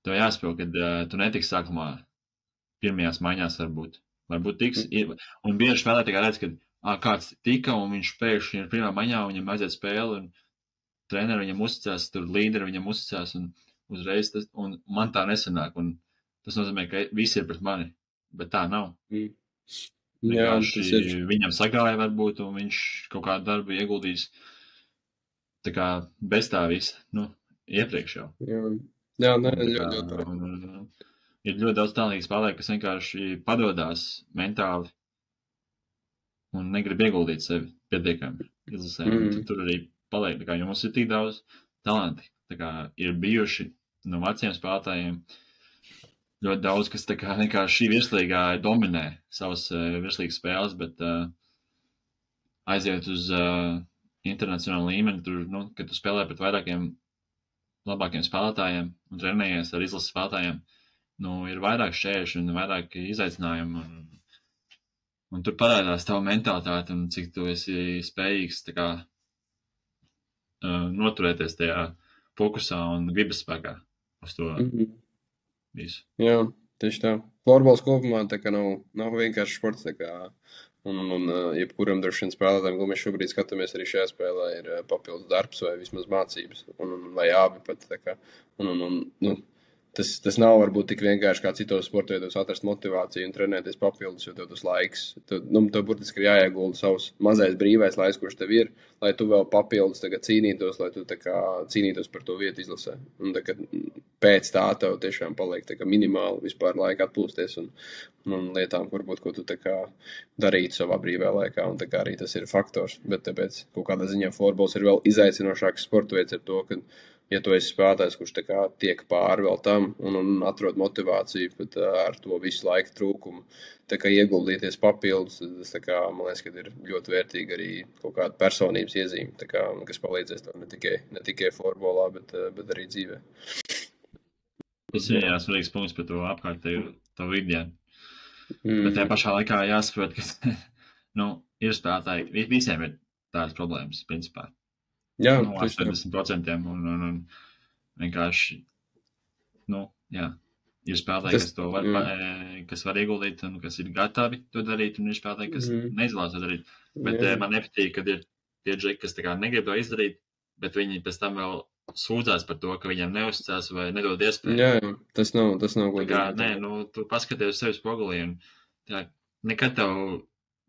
tev jāsaprot, ka tu netiksi sākumā pirmajās maiņās varbūt tiks. Un bieži spēlē tā kā redz, ka kāds tika, un viņš pēkšņi ir pirmā maņā, un viņam aiziet spēli, un treneri viņam uzticās, tur līderi viņam uzticās, un uzreiz un man tā nesanāk, un tas nozīmē, ka visi ir pret mani, bet tā nav. Jā, tas ir. Viņam sagāja varbūt, un viņš kaut kādu darbu ieguldīs tā kā bez tā visa, iepriekš jau. Jā, ļoti. Ir ļoti daudz tālīgi spēlēji, kas vienkārši padodās mentāli un negrib ieguldīt sevi pietiekami izlasē. Tur arī paliek, jo mums ir tik daudz talanti. Ir bijuši no veciem spēlētājiem ļoti daudz, kas vienkārši šī virslīgā dominē savas virslīgas spēles, bet aiziet uz internacionālu līmeni, tur, kad tu spēlē pret vairākiem labākiem spēlētājiem un trenējies ar izlases spēlētājiem, ir vairāk šķēršļu un vairāk izaicinājumu, un tur parādās tava mentalitāte un cik tu esi spējīgs noturēties tajā fokusā un gribas spēkā uz to visu. Jā, tieši tā. Florbols kopumā nav vienkārši sports, un jebkuram droši vien spēlētājiem, ko mēs šobrīd skatāmies arī šajā spēlē, ir papildus darbs vai vismaz mācības, vai abi pat, Tas nav varbūt tik vienkārši kā citos sportos atrast motivāciju un trenēties papildus, jo tev tas laiks, tev burtiski ir jāiegulda savs mazais brīvais laiks, kurš tev ir, lai tu vēl papildus cīnītos, lai tu cīnītos par to vietu izlasē. Un pēc tā tev tiešām paliek minimāli vispār laika atpūsties un lietām, varbūt, ko tu darītu savā brīvā laikā, un arī tas ir faktors. Bet tāpēc kaut kādā ziņā florbols ir vēl izaicinošāks sporta veids ar to, ka ja tu esi spēlētājs, kurš tiek pāri vēl tam un atrod motivāciju, bet ar to visu laiku trūkumu, ieguldīties papildus, tas, man liekas, ka ir ļoti vērtīgi arī kaut kāda personības iezīme, kas palīdzēs tev ne tikai florbolā, bet arī dzīvē. Tas ir svarīgs punkts par to apkārtēju tavu ikdienu. Bet tajā pašā laikā jāsaprot, ka ir spēlētāji, visiem ir tādas problēmas, principā. Jā, 80% un vienkārši, ir spēlētāji, kas to kas var ieguldīt un kas ir gatavi to darīt, un ir spēlētāji, kas neizvēlas to darīt. Bet man nepatīk, kad ir tie džeki, kas negrib to izdarīt, bet viņi pēc tam vēl sūdzās par to, ka viņiem neuzticās vai nedod iespēju. Jā, tas nav godīgi. Tu paskaties uz sevi spogulī, un nekad tev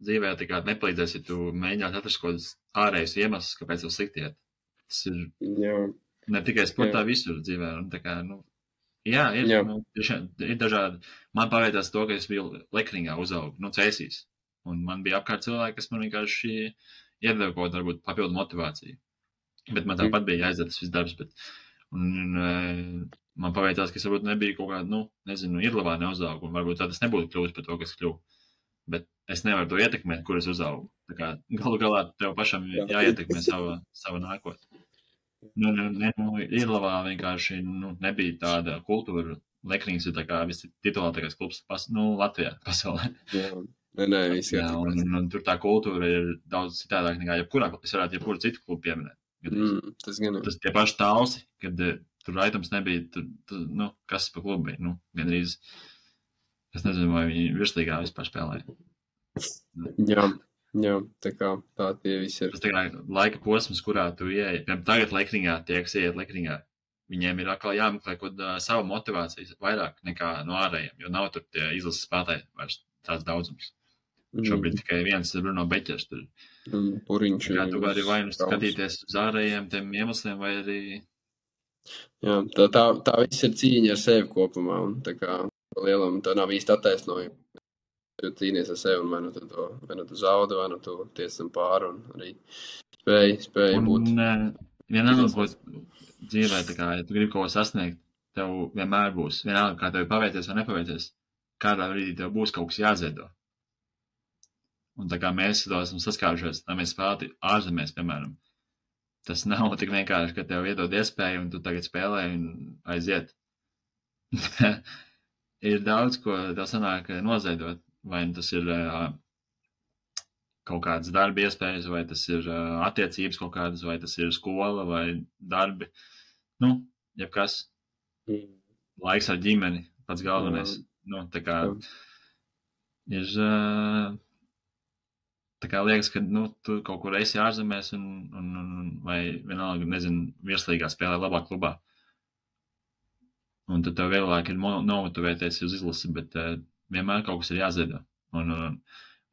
dzīvē nepalīdzēs, ja tu mēģināt atrast kaut kādus ārējus iemeslus, kāpēc tev slikti iet. Tas ir ne tikai sportā, visur dzīvē. Ir dažādi. Man paveicās to, ka es biju Lekringā uzaugu, Cēsīs. Un man bija apkārt cilvēki, kas man vienkārši iedeva kaut kādu varbūt papildu motivāciju. Bet man tāpat bija jāizdara tas viss darbs. Man paveicās, ka es varbūt nebija kaut kāda, Irlavā neuzaugu. Un varbūt tad es nebūtu kļuvis par to, kas kļuvu. Bet es nevaru to ietekmēt, kur es uzaugu. Galu galā tev pašam jāietekmē sava nākotne. Irlavā vienkārši nebija tāda kultūra. Lekrings ir vistitulētākais klubs Latvijā, pasaulē. Un tur tā kultūra ir daudz citādāk nekā jebkurā. Es varētu jebkuru citu klubu pieminēt. Tas tie paši Talsi, kad tur raitums nebija, kas pa klubu bija. Gandrīz. Es nezinu, vai viņi virslīgā vispār spēlēja. Jā, tā tie visi ir. Tas laika posms, kurā tu ieeji. Piemēram, tagad Lekringā, tie, kas ieiet Lekringā, viņiem ir atkal jāmeklē kaut savu motivāciju vairāk nekā no ārējiem, jo nav tur tie izlases spēlētāji vairs tāds daudzums. Šobrīd tikai viens ir Bruno Beķers tur. Puriņš. Kā tu vari vai nu skatīties uz ārējiem tiem iemesliem, vai arī... Jā, tā viss ir cīņa ar sevi kopumā, un tā kā lielam tā nav īsti attaisnojuma. Tu cīnies ar sevi, un vai nu tu zaudi, vai nu tu tiesam pāri, un arī spēj būt. Un vienalga, ko dzīvē, tā kā, ja tu gribi kaut ko sasniegt, tev vienmēr būs, vienalga, kā tev paveicies vai nepaveicies, kādā brīdī tev būs kaut kas jāziedo. Un tā kā mēs to esam saskārušies, tā mēs spēlēti ārzemēs, piemēram. Tas nav tik vienkārši, ka tev iedod iespēju un tu tagad spēlē un aiziet. Ir daudz, ko tev sanāk noziedot. Vai tas ir kaut kādas darba iespējas, vai tas ir attiecības kaut kādas, vai tas ir skola vai darbi. Nu, jebkas. Laiks ar ģimeni, pats galvenais. Nu, tā kā ir... Tā kā liekas, ka tu kaut kur esi ārzemēs vai vienalga, nezinu, virslīgā spēlē labā klubā. Un tad tev vieglāk ir nomotivēties uz izlasi, bet vienmēr kaut kas ir jāziedo. Un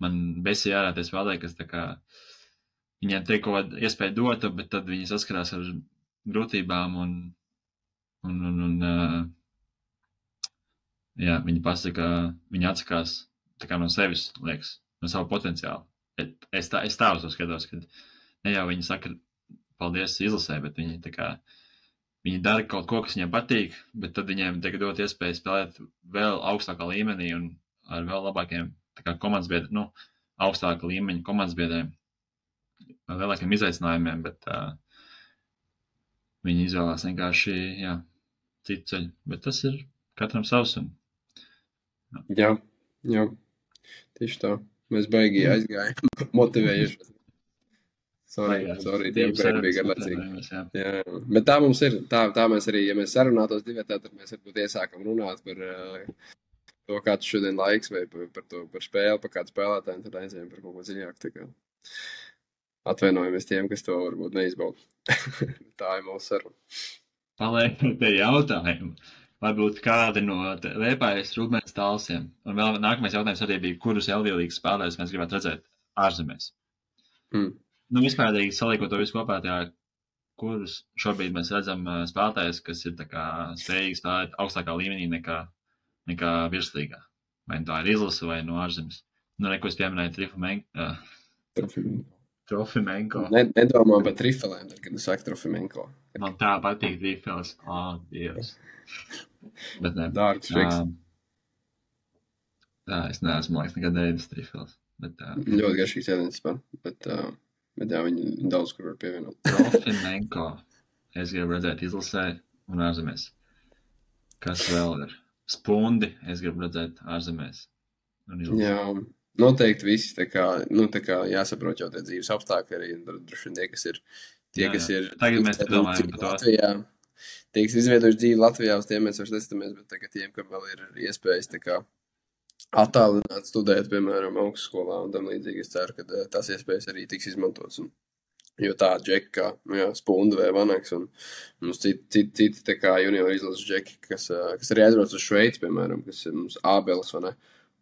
man besī ārā tie spēlētāji, kas tā kā viņiem tiek kaut kāda iespēja dota, bet tad viņi saskarās ar grūtībām jā, viņi pasaka, viņi atsakās tā kā no sevis, liekas, no savu potenciālu. Es tā uz to skatos, ka ne jau viņi saka paldies izlasē, bet viņi tā kā, viņi dara kaut ko, kas viņiem patīk, bet tad viņiem tiek dot iespēju spēlēt vēl augstākā līmenī un ar vēl labākiem, tā kā komandas biedriem, augstāka līmeņa komandas biedriem, ar lielākiem izaicinājumiem, bet viņi izvēlās vienkārši, jā, citu ceļu, bet tas ir katram savs un... Jā, tieši tā. Mēs baigi aizgājām, motivējuši. Sorry, tiem, kuriem bija garlaicīgi. Jā. Bet tā mums ir, tā mēs arī, ja mēs sarunātos divētā, tad mēs varbūt iesākam runāt par to, kāds šodien laiks, vai par spēli, par kādu spēlētāju, tad aizējām par kaut ko dziļāk. Tā kā atvainojamies tiem, kas to varbūt neizbauda. Tā ir mūsu saruna. Paliek pie jautājumu. Varbūt kādi no Liepājas Rūbens Talsiem. Un vēl nākamais jautājums arī bija, kurus LV-līgas spēlētājus mēs gribētu redzēt ārzemēs. Vispārīgi saliekot to visu kopā, kurus šobrīd mēs redzam spēlētājus, kas ir tā kā spējīgi spēlēt augstākā līmenī nekā virslīgā. Vai tā ir izlase vai no ārzemes. Neko es pieminēju Trofimenko. Nedomā par trifelēm, kad es saku Trofimenko. Man tā patīk trifels. Dievs. Bet ne. Dārgs fiks. Es neesmu laiks nekad ēdis trifels. Ļoti garšīgs ēdienas spēl. Bet jā, viņi daudz kur var pievienot. Trofimenko. Es gribu redzēt izlasē un ārzemēs. Kas vēl ir? Spundi. Es gribu redzēt ārzemēs. Jā. Noteikti visi, tā kā jāsaprot jau tie dzīves apstākļi arī, droši vien kas ir tagad mēs domājam par to. Latvijā, tie, kas izveidojuši dzīvi Latvijā, uz tiem mēs vairs nestamies, bet tagad tiem, kam vēl ir iespējas tā kā attālināt studēt, piemēram, augstskolā un tam līdzīgi, es ceru, ka tās iespējas arī tiks izmantotas. Jo tā džeki kā, Spunda vai Vanaks un mums citi tā kā junior izlases džeki, kas arī aizbrauc uz Šveici, piemēram, kas ir mums Ābelis, vai ne?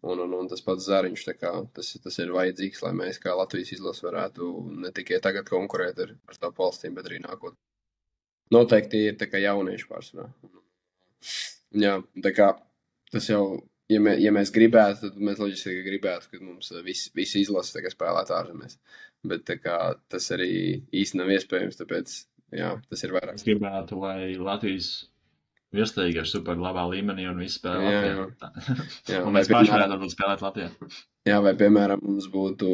Un tas pats Zariņš, tā kā tas ir vajadzīgs, lai mēs kā Latvijas izlase varētu ne tikai tagad konkurēt ar tā valstīm, bet arī nākotnē. Noteikti ir tā kā jaunieši pārsvarā. Jā, tā kā tas jau, ja mēs gribētu, tad mēs loģiski gribētu, ka mums visi izlase tā kā spēlētu ārzemēs. Bet tā kā tas arī īsti nav iespējams, tāpēc, jā, tas ir vairāk. Es gribētu, lai Latvijas virslīga ir super labā līmenī un viss spēlē Latvijā. Jā, un mēs paši varētu spēlēt Latvijā. Jā, vai piemēram mums būtu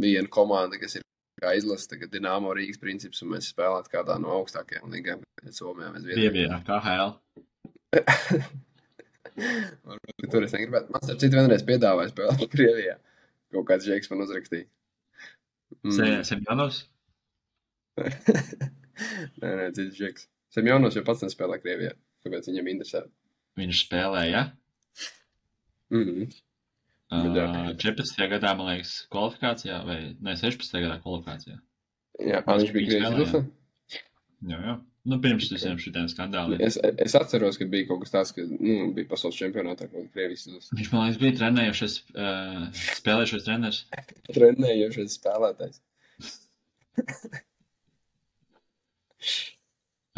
viena komanda, kas ir kā izlase, tagad Dinamo Rīgas princips, un mēs spēlētu kādā no augstākajām līgām, Somijā vai Zviedrijā. Krievijā, KHL. Tur es negribētu. Man starp citu vienreiz piedāvāja spēlēt Krievijā. Kaut kāds žēks man uzrakstīja. Semjonovs? Nē, cits žēks. Semjonovs jau pats nespēlē Krievijā. Kāpēc viņam interesē? Viņš spēlē, ja? 14. gadā, man liekas, kvalifikācijā, vai ne, 16. gadā kvalifikācijā. Jā, viņš bija Krievijas izlasē? Jā. Nu, pirms visiem šitiem skandāliem. Es atceros, ka bija kaut kas tāds, ka bija pasaules čempionātā kaut kā Krievijas izlases. Viņš, man liekas, bija trenējušies, spēlējušies treneris. Trenējušies spēlētājs.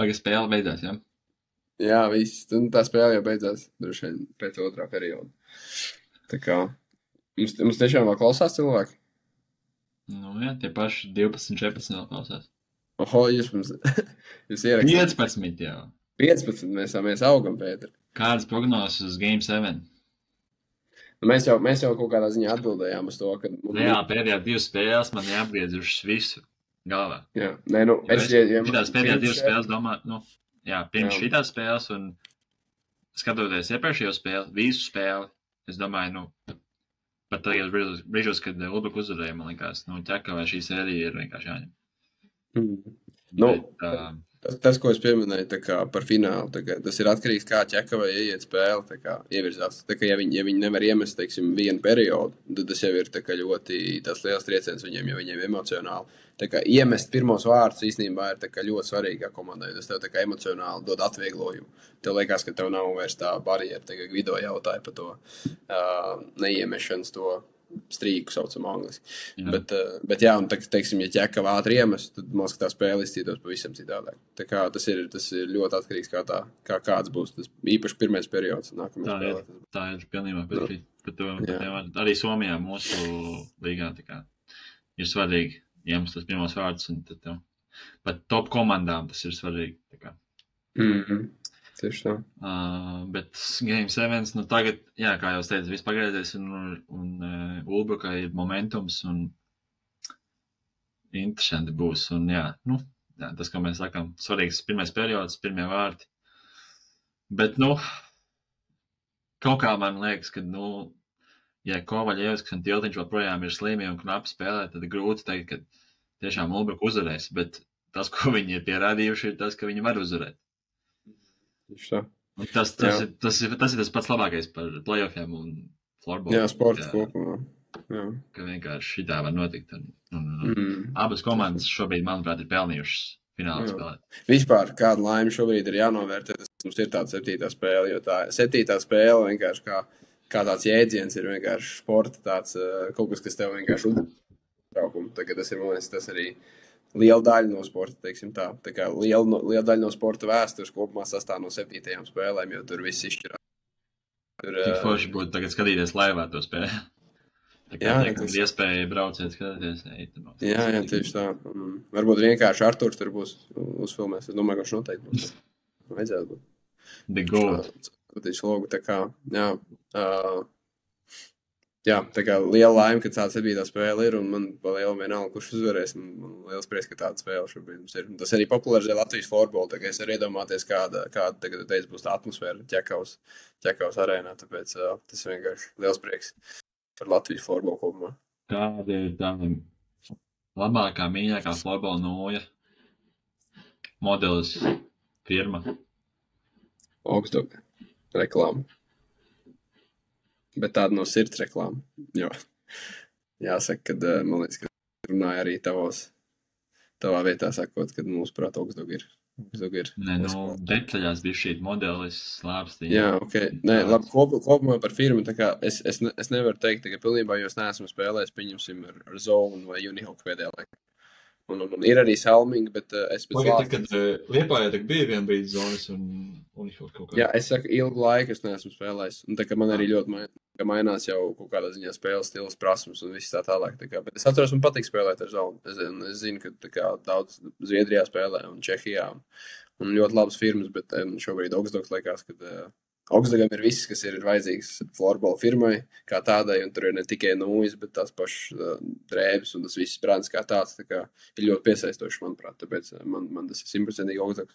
Pagaid, spēle beidzās, jā? Jā, viss. Tā spēle jau beidzās droši vien pēc otrā perioda. Tā kā mums tiešām vēl klausās cilvēki? Nu, jā, tie paši 12, 14 vēl klausās. Oho, jūs ierakstāt. 15 jau. 15, mēs augam, Pēter. Kādas prognozes uz Game 7? Mēs jau kaut kādā ziņā atbildējām uz to, ka... Jā, pēdējā 2 spēles man jāapgriedz uz visu galvā. Jā, nē, nu... Šitās pēdējā 2 spēles domā, pirms šitās spēles un skatoties iepriekšējo spēli, visu spēli, es domāju, pat tagad brīžos, kad Ulbek uzvarēja, man likās, ķekavē šī sērija ir vienkārši jāņem. Tas, ko es pieminēju par finālu, tas ir atkarīgs, kā ķekavai ieiet spēle, ievirzās. Ja viņi nevar iemest, teiksim, vienu periodu, tad tas jau ir ļoti tas liels trieciens viņiem, jo viņiem emocionāli. Iemest pirmos vārdus īstenībā ir ļoti svarīgi kā komandai. Tas tev emocionāli dod atvieglojumu. Tev liekas, ka tev nav vairs tā barjera. Video jautāja par to neiemešanas to strīku saucam angliski. Bet jā, un teiksim, ja ķekava ātri iemest, tad mums tā spēle izcītos pavisam citādāk. Tas ir ļoti atkarīgs, kā kāds būs tas īpaši pirmais periods. Tā ir pilnībā piekrīt. Arī Somijā mūsu līgā ir svarīgi iemest tas pirmos vārdus, un tad pat top komandām tas ir svarīgi. Tieši tā. Bet Game 7, tagad, jā, kā jau es teicu, viss pagriezies, un Ulbrukai ir momentums, un interesanti būs, un jā, tas, ko mēs sakām, svarīgs pirmais periods, pirmie vārti. Bet, kaut kā man liekas, ka, ja Kovaļevskis un Tiltiņš joprojām ir slimi un knapi spēlē, tad ir grūti teikt, ka tiešām Ulbruk uzvarēs, bet tas, ko viņi ir pierādījuši, ir tas, ka viņi var uzvarēt. Tas ir tas pats labākais par playoffiem un florbolu. Jā, sporta kopumā. Ka vienkārši šitā var notikt. Abas komandas šobrīd, manuprāt, ir pelnījušas fināla spēlēt. Vispār, kāda laime šobrīd ir jānovērtē, tas mums ir tāda 7. spēle, jo tā 7. spēle vienkārši kā tāds jēdziens ir vienkārši sporta tāds kaut kas tev vienkārši uztraukums. Tagad tas ir, man liekas, tas arī liela daļa no sporta, teiksim tā. Liela daļa no sporta vēstures kopumā sastāv no 7. spēlēm, jo tur viss izšķirās. Tik forši būtu tagad skatīties laivā to spēli. Tas iespēja brauciet, skatīties. Jā, tieši tā. Varbūt vienkārši Arturs tur būs uzfilmēs. Es domāju, ka viņš noteikti būs. Vajadzētu būt. The goal. Skatīšu logu, Jā, liela laime, ka tāda 7. spēle ir, un man pa lielu vienalga, kurš uzvarēs. Man liels prieks, ka tāda spēle šobrīd mums ir. Tas arī popularizē Latvijas florbolu, es arī iedomāties, kāda tagad teicu būs tā atmosfēra ķekavas arēnā, tāpēc tas vienkārši liels prieks par Latvijas florbolu kopumā. Kāda ir tā labākā, mīļākā florbola noja modelis firma? Augsdog reklāma. Bet tāda no sirds reklāma. Jo jāsaka, ka man liekas, ka runāja arī tavā vietā sakot, kad mūsu prāt Augsdog ir. Nē, detaļās bija šī modelis slāpstīja. Jā, ok. Nē, labi, kopumā par firmu, es nevaru teikt, ka pilnībā jūs neesmu spēlējis, pieņemsim ar Zolu vai Unihawk pēdējā laikā. Un ir arī Salming, bet es pēc Kad Liepājā bija viena brīdī zonas un Unihawk kaut kā. Jā, es saku, ilgu laiku es neesmu spēlējis. Un man arī ļoti mainās jau kaut kādā ziņā spēles stils, prasmes un viss tā tālāk. Bet es atceros, man patīk spēlēt ar Zolu. Es zinu, ka daudz Zviedrijā spēlē un Čehijā. Un ļoti labas firmas, bet šobrīd Augsdogs liekas, ka Augsdogam ir viss, kas ir vajadzīgs florbola firmai kā tādai, un tur ir ne tikai nūjas, bet tās pašas drēbes un tas viss brands kā tāds, ir ļoti piesaistošs, manuprāt, tāpēc man tas ir 100% Augsdogs.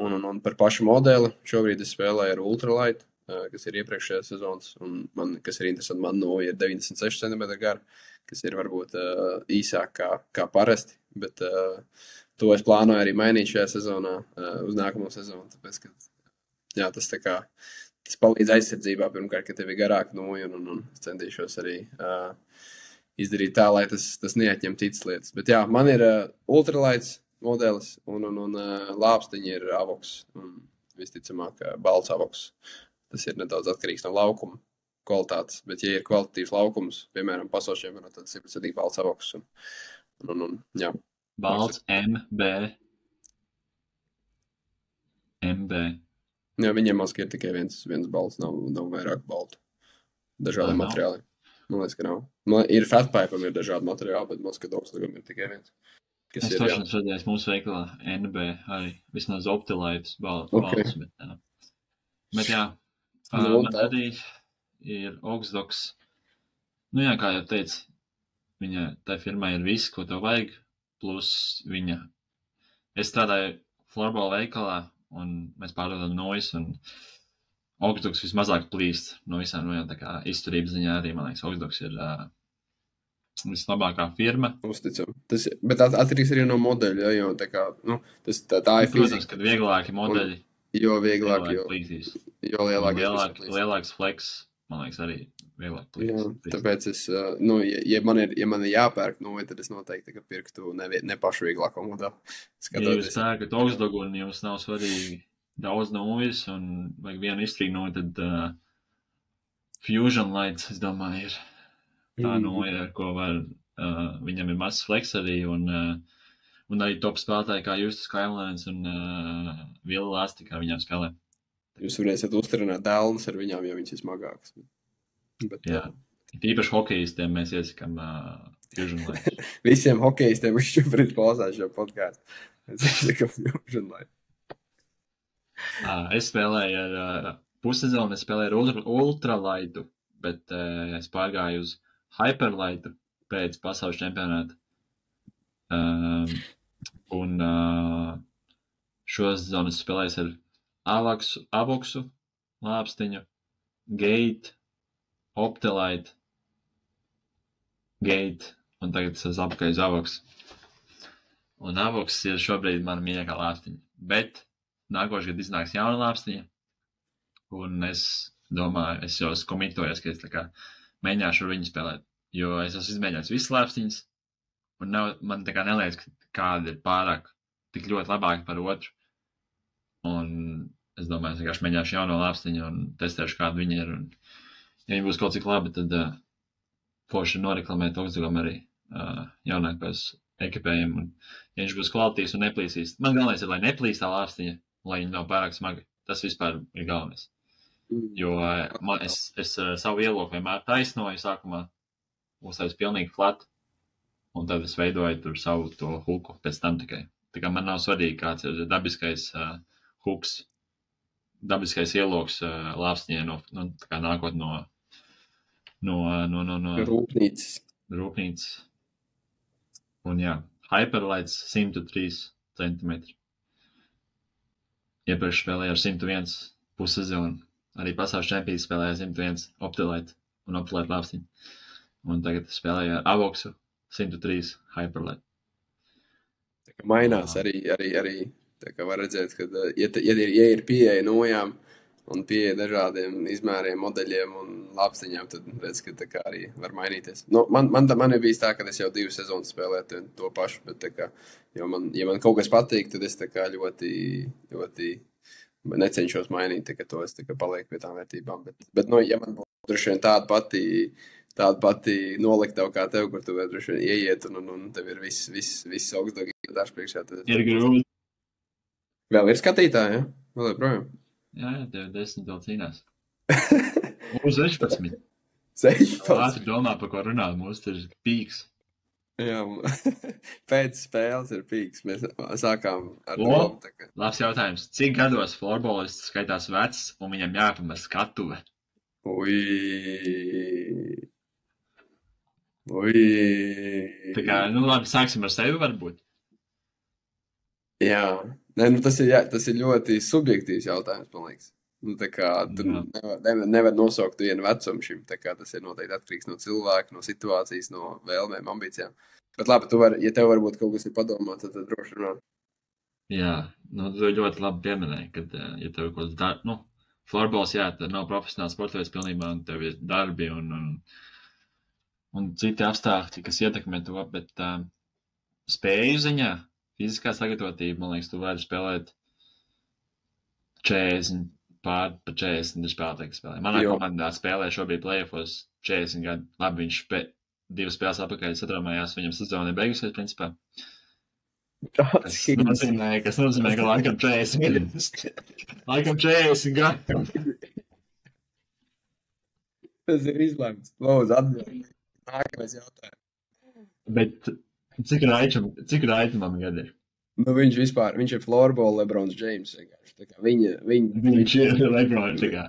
Un par pašu modeli šobrīd es spēlēju ar Ultralight, kas ir iepriekšējās sezonas, un kas ir interesanti, man nūja ir 96 cm gara, kas ir varbūt īsāk kā parasti, bet to es plānoju arī mainīt šajā sezonā uz nākamo sezonu, tāpēc, ka jā, tas palīdz aizsardzībā pirmkārt, ka tev ir garāka nūja, un centīšos arī izdarīt tā, lai tas neatņem citas lietas. Bet jā, man ir Ultralights, modelis, un lāpstiņi ir avoks, un visticamāk balts avoks. Tas ir nedaudz atkarīgs no laukuma kvalitātes, bet ja ir kvalitatīvs laukums, piemēram, pasaulšiem, tad tas ir pretīgi balts avoks. Jā. Balts MB. Jā, viņiem maski ir tikai viens balts, nav vairāk baltu. Dažādi materiāli. Man liekas, ka nav. Ir fatpipam ir dažādi materiāli, bet maska Dogslugam ir tikai viens. Es toši redzēju mūsu veikalā NB arī, vismaz Optilaitas balts. Bet jā, man arī ir Augsdogs. Nu jā, kā jau teicu, viņa, tai firmai ir viss, ko tev vajag, plus viņa. Es strādāju florbala veikalā, un mēs pārdodam noise, un Augsdogs vismazāk plīst no visām, tā kā izturības ziņā arī, man liekas, Augsdogs ir vislabākā firma. Uzticam. Bet atkarīgs arī no modeļa, jo tā kā, tā ir fizika. Protams, kad vieglāki modeļi, jo vieglāk, plīsīs. Jo lielāks flex, man liekas, arī vieglāk plīsīs. Jā, tāpēc es, ja man ir jāpērk, tad es noteikti pirktu ne pašu vieglāko modeli. Ja jūs pērkat Augsdogu un jums nav svarīgi daudz novis un vajag vienu izstrīgu tad Fusion Lights, es domāju, ir tā noja, ar ko var, viņam ir mazs flex arī un arī top spēlētāji kā Justus Kailēns un Vila Lasti, kā viņām spēlē. Jūs varēsiet uztarināt dēlnes ar viņām, jo viņas ir smagākas. Bet, jā, īpaši hokejistiem mēs iesakam Fusion Lights. Visiem hokejistiem, kas šobrīd klausās šo podcastu, mēs iesakam Fusion Lights. Es spēlēju ar pussezonu, es spēlēju ar ultralaitu, bet es pārgāju uz hyperlaitu pēc pasaules čempionāta. Un šo sezonu es spēlēju ar avoksu, lāpstiņu, gate, optilite, gate, un tagad es apkaizu avoks. Un avoks ir šobrīd mana mīļākā lāpstiņa, bet nākošais gadu iznāks jauna lāpstiņa, un es domāju, es jau esmu komitojos, ka es tā kā mēģināšu ar viņu spēlēt, jo es esmu izmēģinājis visas lāpstiņas, un man tā kā neliekas, kāda ir pārāk tik ļoti labāka par otru, un es domāju, es vienkārši mēģināšu jauno lāpstiņu un testēšu, kāda viņa ir, un ja viņa būs kaut cik labi, tad forši noreklamēt Augsdogam arī jaunākos ekipējumu, un ja viņš būs kvalitīvs un neplīsīs. Man galvenais ir, lai neplīst tā lāpstiņa, lai viņa nav pārāk smaga. Tas vispār ir galvenais. Jo es savu ieloku vienmēr taisnoju sākumā, uztaisu pilnīgi flat, un tad es veidoju tur savu to huku pēc tam tikai. Tā kā man nav svarīgi, kāds ir dabiskais huks, dabiskais ieloks lāpstiņai, tā kā nākot no rūpnīcas. Un jā, hyperlights 103 centimetri. Iepriekš spēlēja ar 101 pussezonu. Arī pasaules čempionāts spēlēja 101 optilite un optilite lāpstiņu. Un tagad spēlēja ar avoksu 103 hyperlight. Tā kā mainās arī. Tā kā var redzēt, ka ja ir pieeja nojām un pieeja dažādiem izmēriem, modeļiem un lāpstiņām, tad redz, ka tā kā arī var mainīties. Man ir bijis tā, ka es jau 2 sezonas spēlēju to pašu, bet tā kā, ja man kaut kas patīk, tad es tā kā ļoti necenšos mainīt, tā kā to es tā kā palieku pie tām vērtībām. Bet ja man būtu droši vien tāda pati noliktava kā tev, kur tu vēl droši vien ieiet un tev ir viss Augsdagi darbs priekšā. Ir grūti. Vēl ir skatītāji, ja? Vēl ir projām? Jā, tev 10 vēl cīnās. Uz 16. 16. Ātri domā, par ko runā, mūs ir pīks. Jā, pēc spēles ir pīks. Mēs sākām ar domu. Labs jautājums. Cik gados florbolists skaitās vecs un viņam jāpamēr skatuve? Ui. Tā kā, labi, sāksim ar sevi varbūt. Jā. Nē, tas ir ļoti subjektīvs jautājums, man liekas. Tā kā tu nevar nosaukt vienu vecumu šim, tā kā tas ir noteikti atkarīgs no cilvēka, no situācijas, no vēlmēm, ambīcijām. Bet labi, ja tev varbūt kaut kas ir padomā, tad droši runāt. Jā, tu ļoti labi pieminēji, kad, ja tev kaut kas florbols, jā, tad nav profesionāls sportovējs pilnībā, un tev ir darbi un citi apstākļi, kas ietekmē to, bet spēju ziņā, fiziskā sagatavotība, man liekas, tu vari spēlēt 40 pār pa 40 spēlētāji spēlē. Manā komandā spēlē šobrīd playoffos 40 gadu. Labi, viņš 2 spēles apakaļ satramājās, viņam sezona ir beigusies, principā. Kas nozīmē, ka laikam 40 gadus. Laikam 40 gadu. Tas ir izlēmts. Lūdzu, atbildīgi. Nākamais jautājums. Bet cik Raitamam gadi ir? Nu, viņš ir floorball Lebrons James vienkārši. Tā kā viņš ir Lebrons, tā kā.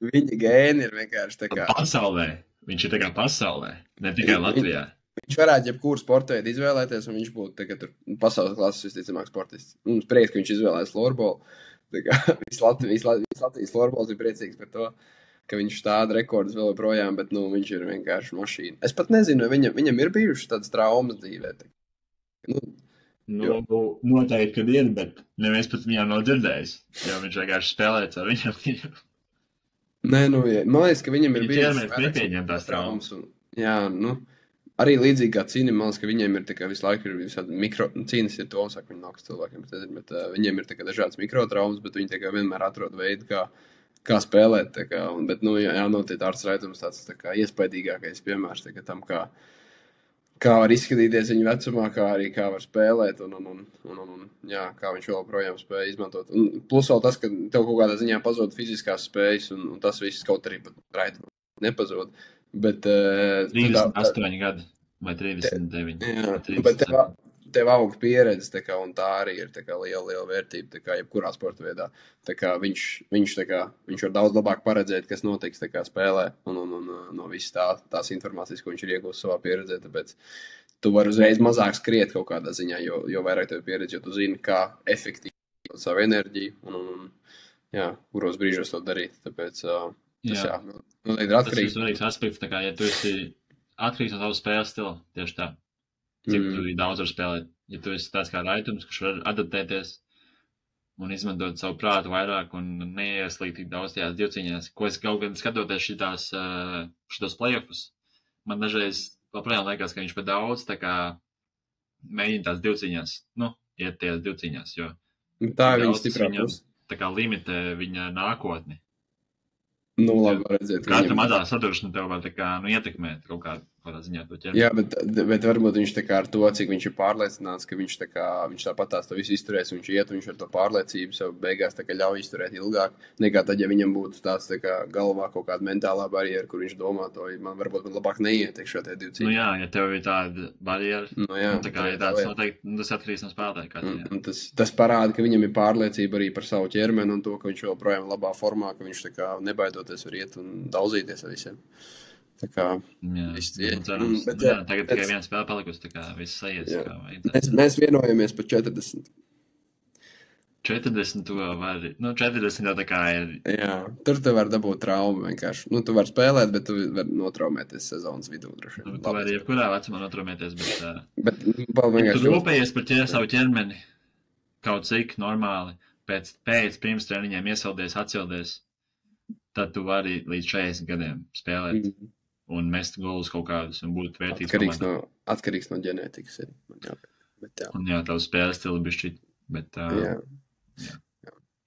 Viņa gēni ir vienkārši tā kā. Pasaulē. Viņš ir tā kā pasaulē, ne tikai Latvijā. Viņš varētu jebkuru sporta veidu izvēlēties, un viņš būtu tagad pasaules klases visticamāk sportists. Mums prieks, ka viņš izvēlēs floorball. Tā kā viss Latvijas floorballs ir priecīgs par to, ka viņš tāda rekordus vēl projām, bet, nu, viņš ir vienkārši mašīna. Es pat nezinu, viņam ir bijušas tādas traumas dzīvē. Noteikti, kad ir, bet neviens pat viņām nav dzirdējis, jo viņš vienkārši spēlēts ar viņam. Nē, nu, man liekas, ka viņam ir bijušas nepieņem tās traumas. Jā, nu, arī līdzīgi kā cīnim, man liekas, ka viņiem ir tikai visu laiku ir visādi cīnis ir to, saka, viņi nāks cilvēkiem, bet viņiem ir tikai dažādas mikrotraumas, bet viņi tikai vienmēr atrod veidu, kā spēlēt, tā kā, bet, nu, jānotiek ārsts Raitums tāds tā kā iespaidīgākais piemērs, tā kā tam, kā var izskatīties viņa vecumā, kā arī kā var spēlēt, un jā, kā viņš vēl projām spēja izmantot. Un plus vēl tas, ka tev kaut kādā ziņā pazūd fiziskās spējas, un tas viss kaut arī pat Raitum nepazūd, bet... 38 gadi vai 39. Jā, bet tev aug pieredze, tā kā, un tā arī ir tā kā liela vērtība, tā kā jebkurā sporta veidā. Tā kā viņš var daudz labāk paredzēt, kas notiks tā kā spēlē, un no visas tās informācijas, ko viņš ir iegūst savā pieredzē, tāpēc tu vari uzreiz mazāk skriet kaut kādā ziņā, jo vairāk tev pieredze, jo tu zini, kā efektīvi savu enerģiju, un jā, kuros brīžos to darīt, tāpēc tas noteikti ir atkarīgs. Tas ir svarīgs aspekts, tā kā, ja tu esi atkarīgs no savas spēles stila, tieši tā. Cik tu daudz var spēlēt. Ja tu esi tāds kā Raitums, kurš var adaptēties un izmantot savu prātu vairāk un neieslīgt tik daudz tajās divcīņās, ko es kaut gan skatoties šitos playoffus, man dažreiz joprojām liekas, ka viņš pa daudz tā kā mēģina tās divcīņās, iet tajās divcīņās, jo tā ir viņa stiprā puse. Tā kā limitē viņa nākotni. Nu, labi, redzēt. Kāda mazā saduršana tev var tā kā, ietekmēt kaut kādā ziņā to ķermeni. Jā, bet varbūt viņš tā kā ar to, cik viņš ir pārliecināts, ka viņš tāpat tās to visu izturēs, viņš iet, viņš ar to pārliecību sev beigās tā kā ļauj izturēt ilgāk, nekā tad, ja viņam būtu tāds tā kā galvā kaut kāda mentālā barjera, kur viņš domā to, man labāk neietekšu tie divi cīņi. Nu jā, ja tev ir tāda barjera, tā kā ir tāds noteikti, tas atkarīgs no spēlētāja. Tas parāda, ka viņam ir pārliecība arī par savu ķermeni un to, ka viņš joprojām labā formā, ka viņš tā kā nebaidoties var iet un daudzīties ar visiem. Tā kā viss cieņa. Tagad tikai viena spēle palikusi, tā kā viss sajies. Mēs vienojamies par 40. 40 to var, 40 jau tā kā ir. Jā, tur tu var dabūt traumu vienkārši. Tu var spēlēt, bet tu var notraumēties sezonas vidū. Tu vari jebkurā vecumā notraumēties, bet tu rūpējies par savu ķermeni kaut cik normāli, pirms treniņiem iesildies, atsildies, tad tu vari līdz 40 gadiem spēlēt. Un mest golus kaut kādus un būt vērtīgs komandā. Atkarīgs no ģenētikas. Un jā, tavs spēles stili bišķi, bet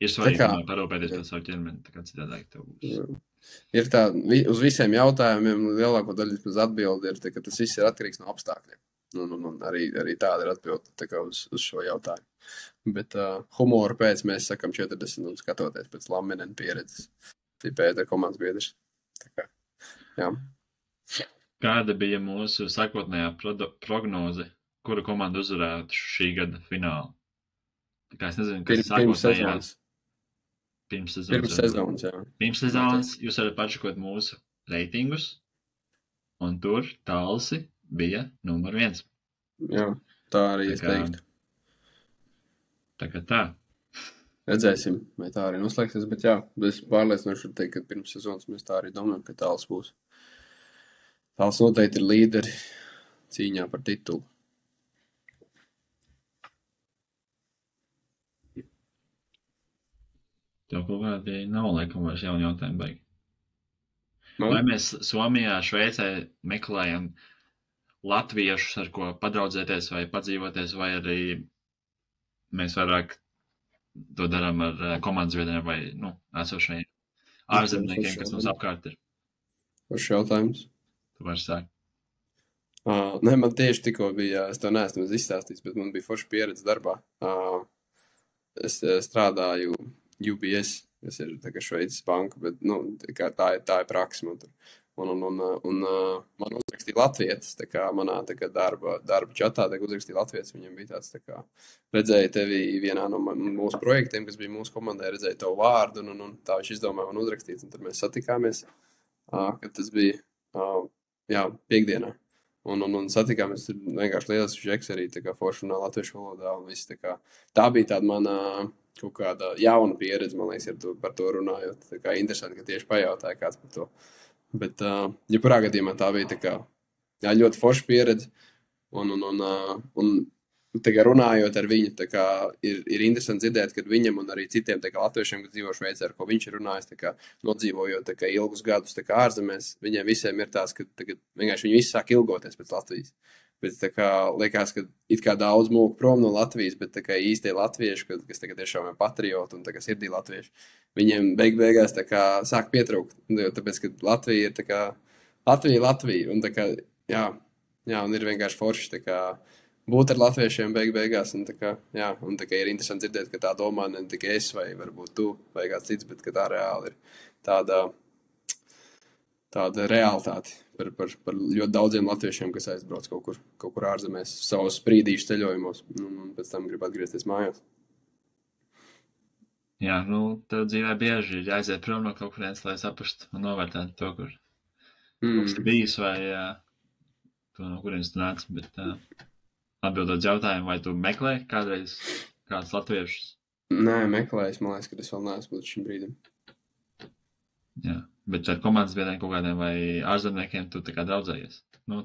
ir svarīgi parūpēties par savu ķermeni, tā kā citādāk tev būs. Ir tā, uz visiem jautājumiem lielāko daļu atbildi ir, ka tas viss ir atkarīgs no apstākļiem. Un arī tāda ir atbilde tā kā uz šo jautājumu. Bet humoru pēc mēs sakam 40 un skatoties pēc Lamminen pieredzes. Tipēta komandas biedrs. Tā kā, jā. Kāda bija mūsu sākotnējā prognoze, kura komanda uzvarētu šī gada finālu? Tā kā es nezinu, kas ir sākotnējā. Pirms sezonas, jā. Pirms sezonas jūs varat pačakot mūsu reitingus, un tur Talsi bija numur 1. Jā, tā arī es teiktu. Tā kā tā. Redzēsim, vai tā arī noslēgsies, bet jā, es pārliecinoši varu teikt, ka pirms sezonas mēs tā arī domājam, ka Tals būs. Tals noteikti ir līderi cīņā par titulu. Tev kaut kādi nav laikam vairs jauni jautājumi baigi. Vai mēs Somijā, Šveicē meklējam latviešus, ar ko padraudzēties vai padzīvoties, vai arī mēs vairāk to darām ar komandas biedriem vai, esošajiem ārzemniekiem, kas mums apkārt ir. Kurš jautājums? Tu vari sākt. Nē, man tieši tikko bija, es to neesmu izstāstījis, bet man bija forša pieredze darbā. Es strādāju UBS, kas ir tā kā Šveices banka, bet, tā ir praksa man tur. Un man uzrakstīja latvietis, tā kā manā darba čatā uzrakstīja latvietis, viņam bija tāds, tā kā, redzēja tevi vienā no mūsu projektiem, kas bija mūsu komandai, redzēja tavu vārdu, un tā viņš izdomāja man uzrakstīt, un tad mēs satikāmies, kad tas bija, piekdienā. Un satikāmies, tur vienkārši lielas žeks arī, tā kā forša latviešu valodā, un viss, tā kā, tā bija tāda mana kaut kāda jauna pieredze, man liekas, par to runājot, tā kā interesanti, ka tieši pajautāja kāds par to. Bet, jebkurā gadījumā tā bija tā kā, ļoti forša pieredze, un tā kā runājot ar viņu, tā kā ir interesanti dzirdēt, kad viņam un arī citiem tā kā latviešiem, kas dzīvo Šveicē, ar ko viņš ir runājis, tā kā nodzīvojot tā kā ilgus gadus tā kā ārzemēs, viņiem visiem ir tās, ka tagad vienkārši viņi visi sāk ilgoties pēc Latvijas. Bet tā kā liekas, ka it kā daudz mūku prom no Latvijas, bet tā kā īstie latvieši, kas tagad tiešām ir patrioti un tā kā sirdī latvieši, viņiem beigās tā kā sāk pietrūkt. Tāpēc, ka Latvija ir tā kā Latvija. Un tā kā, un ir vienkārši forši tā kā būt ar latviešiem beigās. Un tā kā ir interesanti dzirdēt, ka tā domā ne tikai es vai varbūt tu vai kāds cits, bet ka tā reāli ir tāda realitāte par ļoti daudziem latviešiem, kas aizbrauc kaut kur ārzemēs savos sprīdīšu ceļojumos un pēc tam grib atgriezties mājās. Jā, tev dzīvē bieži ir jāaiziet prom no kaut kurienes, lai saprastu un novērtētu to, kur kas ir bijis vai to, no kurienes tu nāc. Bet atbildot jautājumu, vai tu meklē kādreiz kādus latviešus? Nē, meklējis, man liekas, ka es vēl neesmu līdz šim brīdim. Jā, bet ar komandas biedriem kaut kādiem vai ārzemniekiem tu tā kā draudzējies?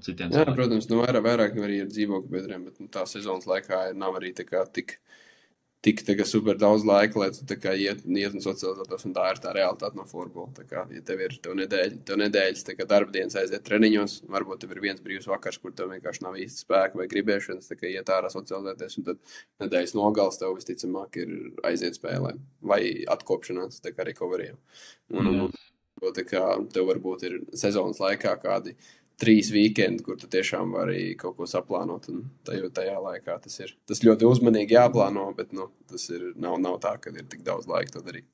Citiem Jā, protams, vairāk arī ar dzīvokļu biedriem, bet tā sezonas laikā nav arī tā kā tik tā kā super daudz laika, lai tu tā kā iet un socializētos, un tā ir tā realitāte no florbola. Tā kā, ja tev nedēļas tā kā darba dienas aiziet treniņos, varbūt tev ir viens brīvs vakars, kur tev vienkārši nav īsti spēka vai gribēšanas, tā kā iet ārā socializēties, un tad nedēļas nogals tev visticamāk ir aiziet spēlē vai atkopšanās, tā kā recoveryam. Un tā kā tev varbūt ir sezonas laikā kādi 3 weekendi, kur tu tiešām vari kaut ko saplānot, un tajā laikā tas ļoti uzmanīgi jāplāno, bet, tas nav tā, ka ir tik daudz laika to darīt.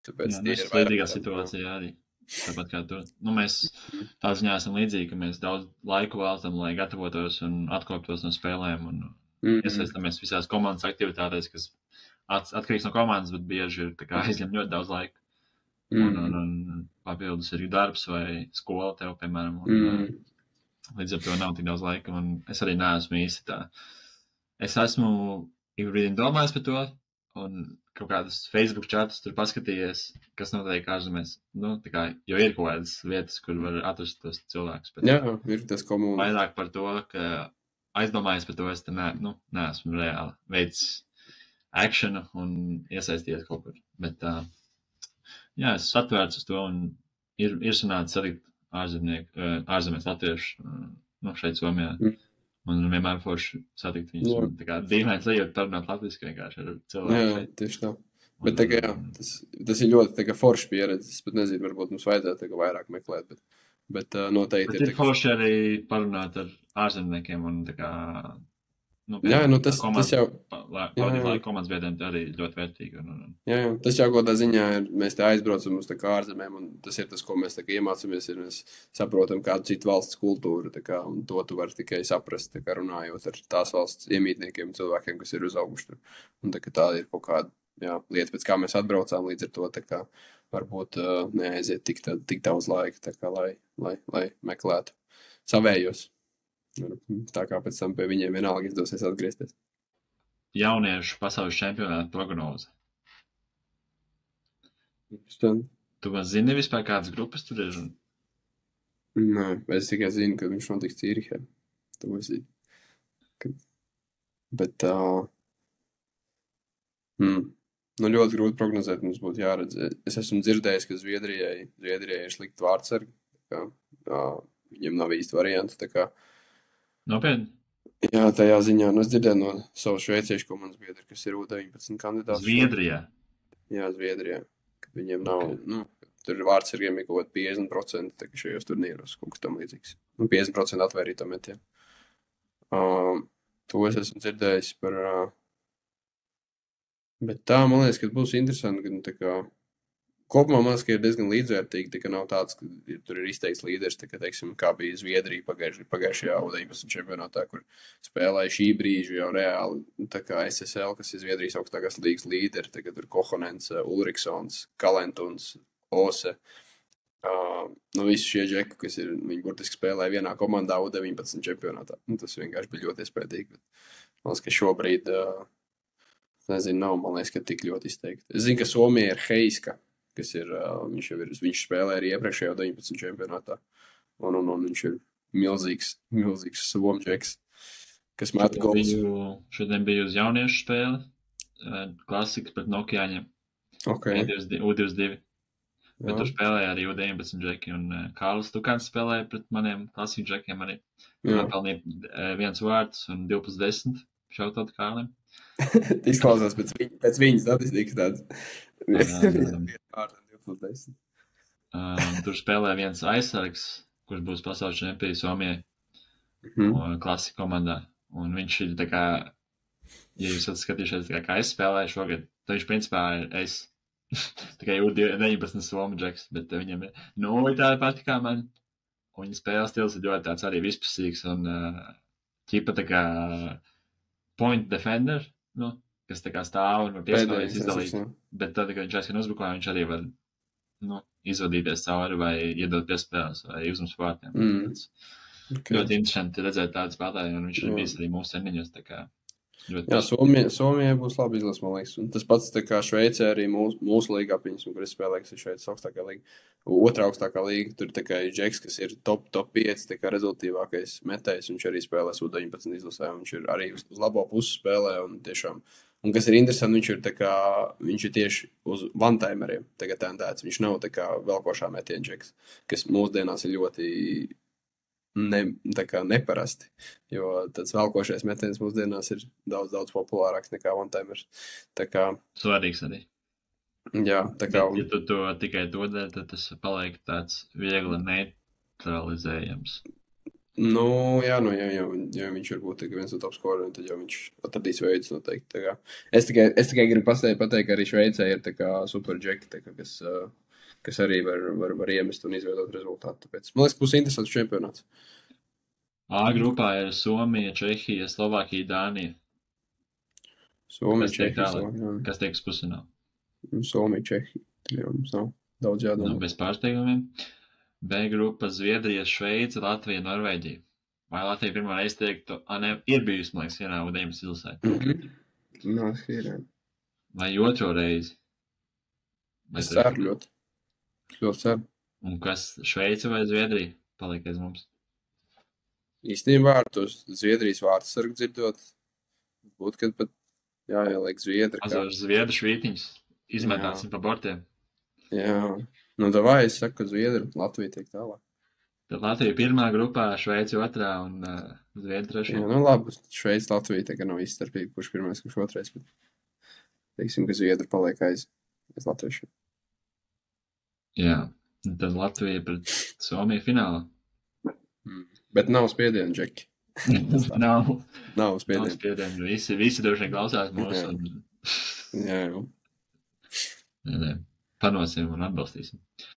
Tāpēc ir līdzīgā situācijā arī. Tāpat kā tu. Mēs tā ziņā esam līdzīgi, ka mēs daudz laiku veltam, lai gatavotos un atkoptos no spēlēm, un iesaistamies visās komandas aktivitātēs, kas atkarīgs no komandas, bet bieži ir tā kā aizņem ļoti daudz laika. Un papildus ir darbs vai skola tev, piemēram. Līdz ar to nav tik daudz laika, un es arī neesmu īsti tā. Es esmu ik brīdim domājis par to, un kaut kādus Facebook chatus tur paskatījies, kas notiek ārzemēs. Jo ir kaut kādas vietas, kur var atrast tos cilvēkus. Jā, ir tas komūns. Vairāk par to, ka aizdomājies par to, es te neesmu reāli veicis actionu un iesaistījies kaut kur. Bet jā, es atvērts uz to, un ir sanācis satikt ārzemēs latviešu šeit Somijā. Man vienmēr forši satikt viņus. Tā kā dīvains sajūta parunāt latviski vienkārši ar cilvēku. Jā, tieši tā. Bet tā kā tas ir ļoti tā kā forši pieredze. Es pat nezinu, varbūt mums vajadzētu tā kā vairāk meklēt, bet noteikti ir forši arī parunāt ar ārzemniekiem un tā kā tas jau komandas biedriem arī ļoti vērtīgi. Jā, tas jau kādā ziņā ir, mēs te aizbraucam uz tā kā ārzemēm, un tas ir tas, ko mēs tā kā iemācāmies, ir mēs saprotam kādu citu valsts kultūru, tā kā, un to tu vari tikai saprast, tā kā runājot ar tās valsts iemītniekiem, cilvēkiem, kas ir uzauguši tur. Un tā kā tā ir kaut kāda lieta, pēc kā mēs atbraucām, līdz ar to tā kā varbūt neaiziet tik daudz laika, tā kā lai meklētu savējos. Tā kā pēc tam pie viņiem vienalga izdosies atgriezties. Jauniešu pasaules čempionāta prognoze. Tu man zini vispār kādas grupas tur ir? Nē, es tikai zinu, ka viņš notiks Cīrihē. To es zinu. Bet ļoti grūti prognozēt, mums būtu jāredz. Es esmu dzirdējis, ka Zviedrijai ir slikti vārdsargi. Viņiem nav īsti variantu, tā kā nopietni? Jā, tajā ziņā, es dzirdēju no savu šveiciešu komandas biedru, kas ir U19 kandidāts. Zviedrijā? Jā, Zviedrijā. Kad viņiem nav, tur vārdsargiem ir kaut 50%, tā kā šajos turnīros, kaut kas tam līdzīgs. 50% atvērīto metienu. To es esmu dzirdējis par, bet tā, man liekas, ka būs interesanti, ka, tā kā, kopumā man liekas, ka ir diezgan līdzvērtīgi, tā kā nav tāds, ka tur ir izteikts līderis, tā kā, teiksim, kā bija Zviedrija pagājušajā U19 čempionātā, kur spēlēja šī brīža jau reāli, tā kā SSL, kas ir Zviedrijas augstākās līgas līderi, tā kā tur Kohonens, Ulriksons, Kalentuns, Ose, visi šie džeki, kas ir, viņi burtiski spēlēja vienā komandā U19 čempionātā. Tas vienkārši bija ļoti iespējīgi, bet man liekas, ka šobrīd, nezinu, nav, man liekas, ka tik ļoti izteikti. Es zinu, ka Somija ir Heiska, kas ir, viņš spēlē arī iepriekšējā 19 čempionātā, un viņš ir milzīgs somdžeks, kas met gols. Šodien biju uz jauniešu spēli, klasikas pret Nokiaņiem, U22, bet tur spēlēja arī U19 džeki, un Kārlis Tukans spēlēja pret maniem klasikas džekiem arī. Pelnīja 1 vārds un 2+10, šautot Kārlim. Izklausās pēc viņa statistikas tāds. Tur spēlē viens aizsargs, kurš būs pasaules čempions Somijai klasi komandā. Un viņš ir tā kā, ja jūs esat skatījušies kā es spēlēju šogad, tad viņš principā ir es. Tikai U19 Somu džeks, bet viņam ir tāda pati kā man. Un viņa spēles stils ir ļoti tāds arī vispusīgs un ķipa tā kā point defender, kas tā kā stāv un var pieskālīt izdalīt. Bet tad, kad viņš aizskan uzbrukumā, viņš arī var izvadīties cauri vai iedot piespēles vai uzmums vārtiem. Ļoti interesanti redzēt tādu spēlēju, un viņš ir bijis arī mūsu treniņos. Jā, Somijai būs labi izlas, man liekas. Un tas pats tā kā Šveicē arī mūsu līgā, piņas, kur es spēlēju, kas ir Šveices augstākā līga. Otrā augstākā līga, tur tā kā ir džeks, kas ir top 5, tā kā rezultīvākais metējs, viņš arī spēlēs U19 izlasē, un viņš ir arī uz labo pusi spēlē, un tiešām. Un kas ir interesanti, viņš ir tieši uz one-timeriem tagad tendēts. Viņš nav tā kā velkošā metiena džeks, kas mūsdienās ir ļoti neparasti, jo tāds velkošais metiens mūsdienās ir daudz populārāks nekā one-timers. Svarīgs arī. Jā, tā kā. Bet, ja tu to tikai dodē, tad tas paliek tāds viegli neutralizējams. Ja viņš var būt viens no top skoreriem, tad jau viņš atradīs veidus noteikti. Es tikai gribu pateikt, ka arī Šveicē ir tā kā super džeki, kas arī var iemest un izveidot rezultātu. Tāpēc, man liekas, būs interesants čempionāts. A grupā ir Somija, Čehija, Slovākija, Dānija. Somija, Čehija, Slovākija. Kas tiek uz pusfinālu? Somija, Čehija. Jā, mums nav daudz jādomā. Bez pārsteigumiem. B grupa Zviedrija, Šveice, Latvija, Norvēģija. Vai Latvija pirmā reize teiktu, ir bijusi, man liekas, vienā U19 izlasē? Nā, ir. Vai otro reizi? Es ceru ļoti. Ļoti ceru. Un kas Šveice vai Zviedrija paliek aiz mums? Īstenībā ar tos Zviedrijas vārdsargu dzirdot, būtu, kad pat jāieliek Zviedri. Ar Zviedru švītiņus izmetāsim pa bortiem. Jā. Davai, es saku, ka Zviedri, Latvija tiek tālāk. Tad Latvija pirmā grupā, Šveice otrā un Zviedri trešā. Jā, labi, Šveice, Latvija tā kā nav izstarpīga, kurš pirmais, kurš otrais, bet teiksim, ka Zviedri paliek aiz latviešiem. Jā, un tad Latvija pret Somiju finālā. Bet nav spiedienu, Džeki. Nav spiedienu. Visi droši vien klausās mūs. Jā. Panosim un atbalstīsim.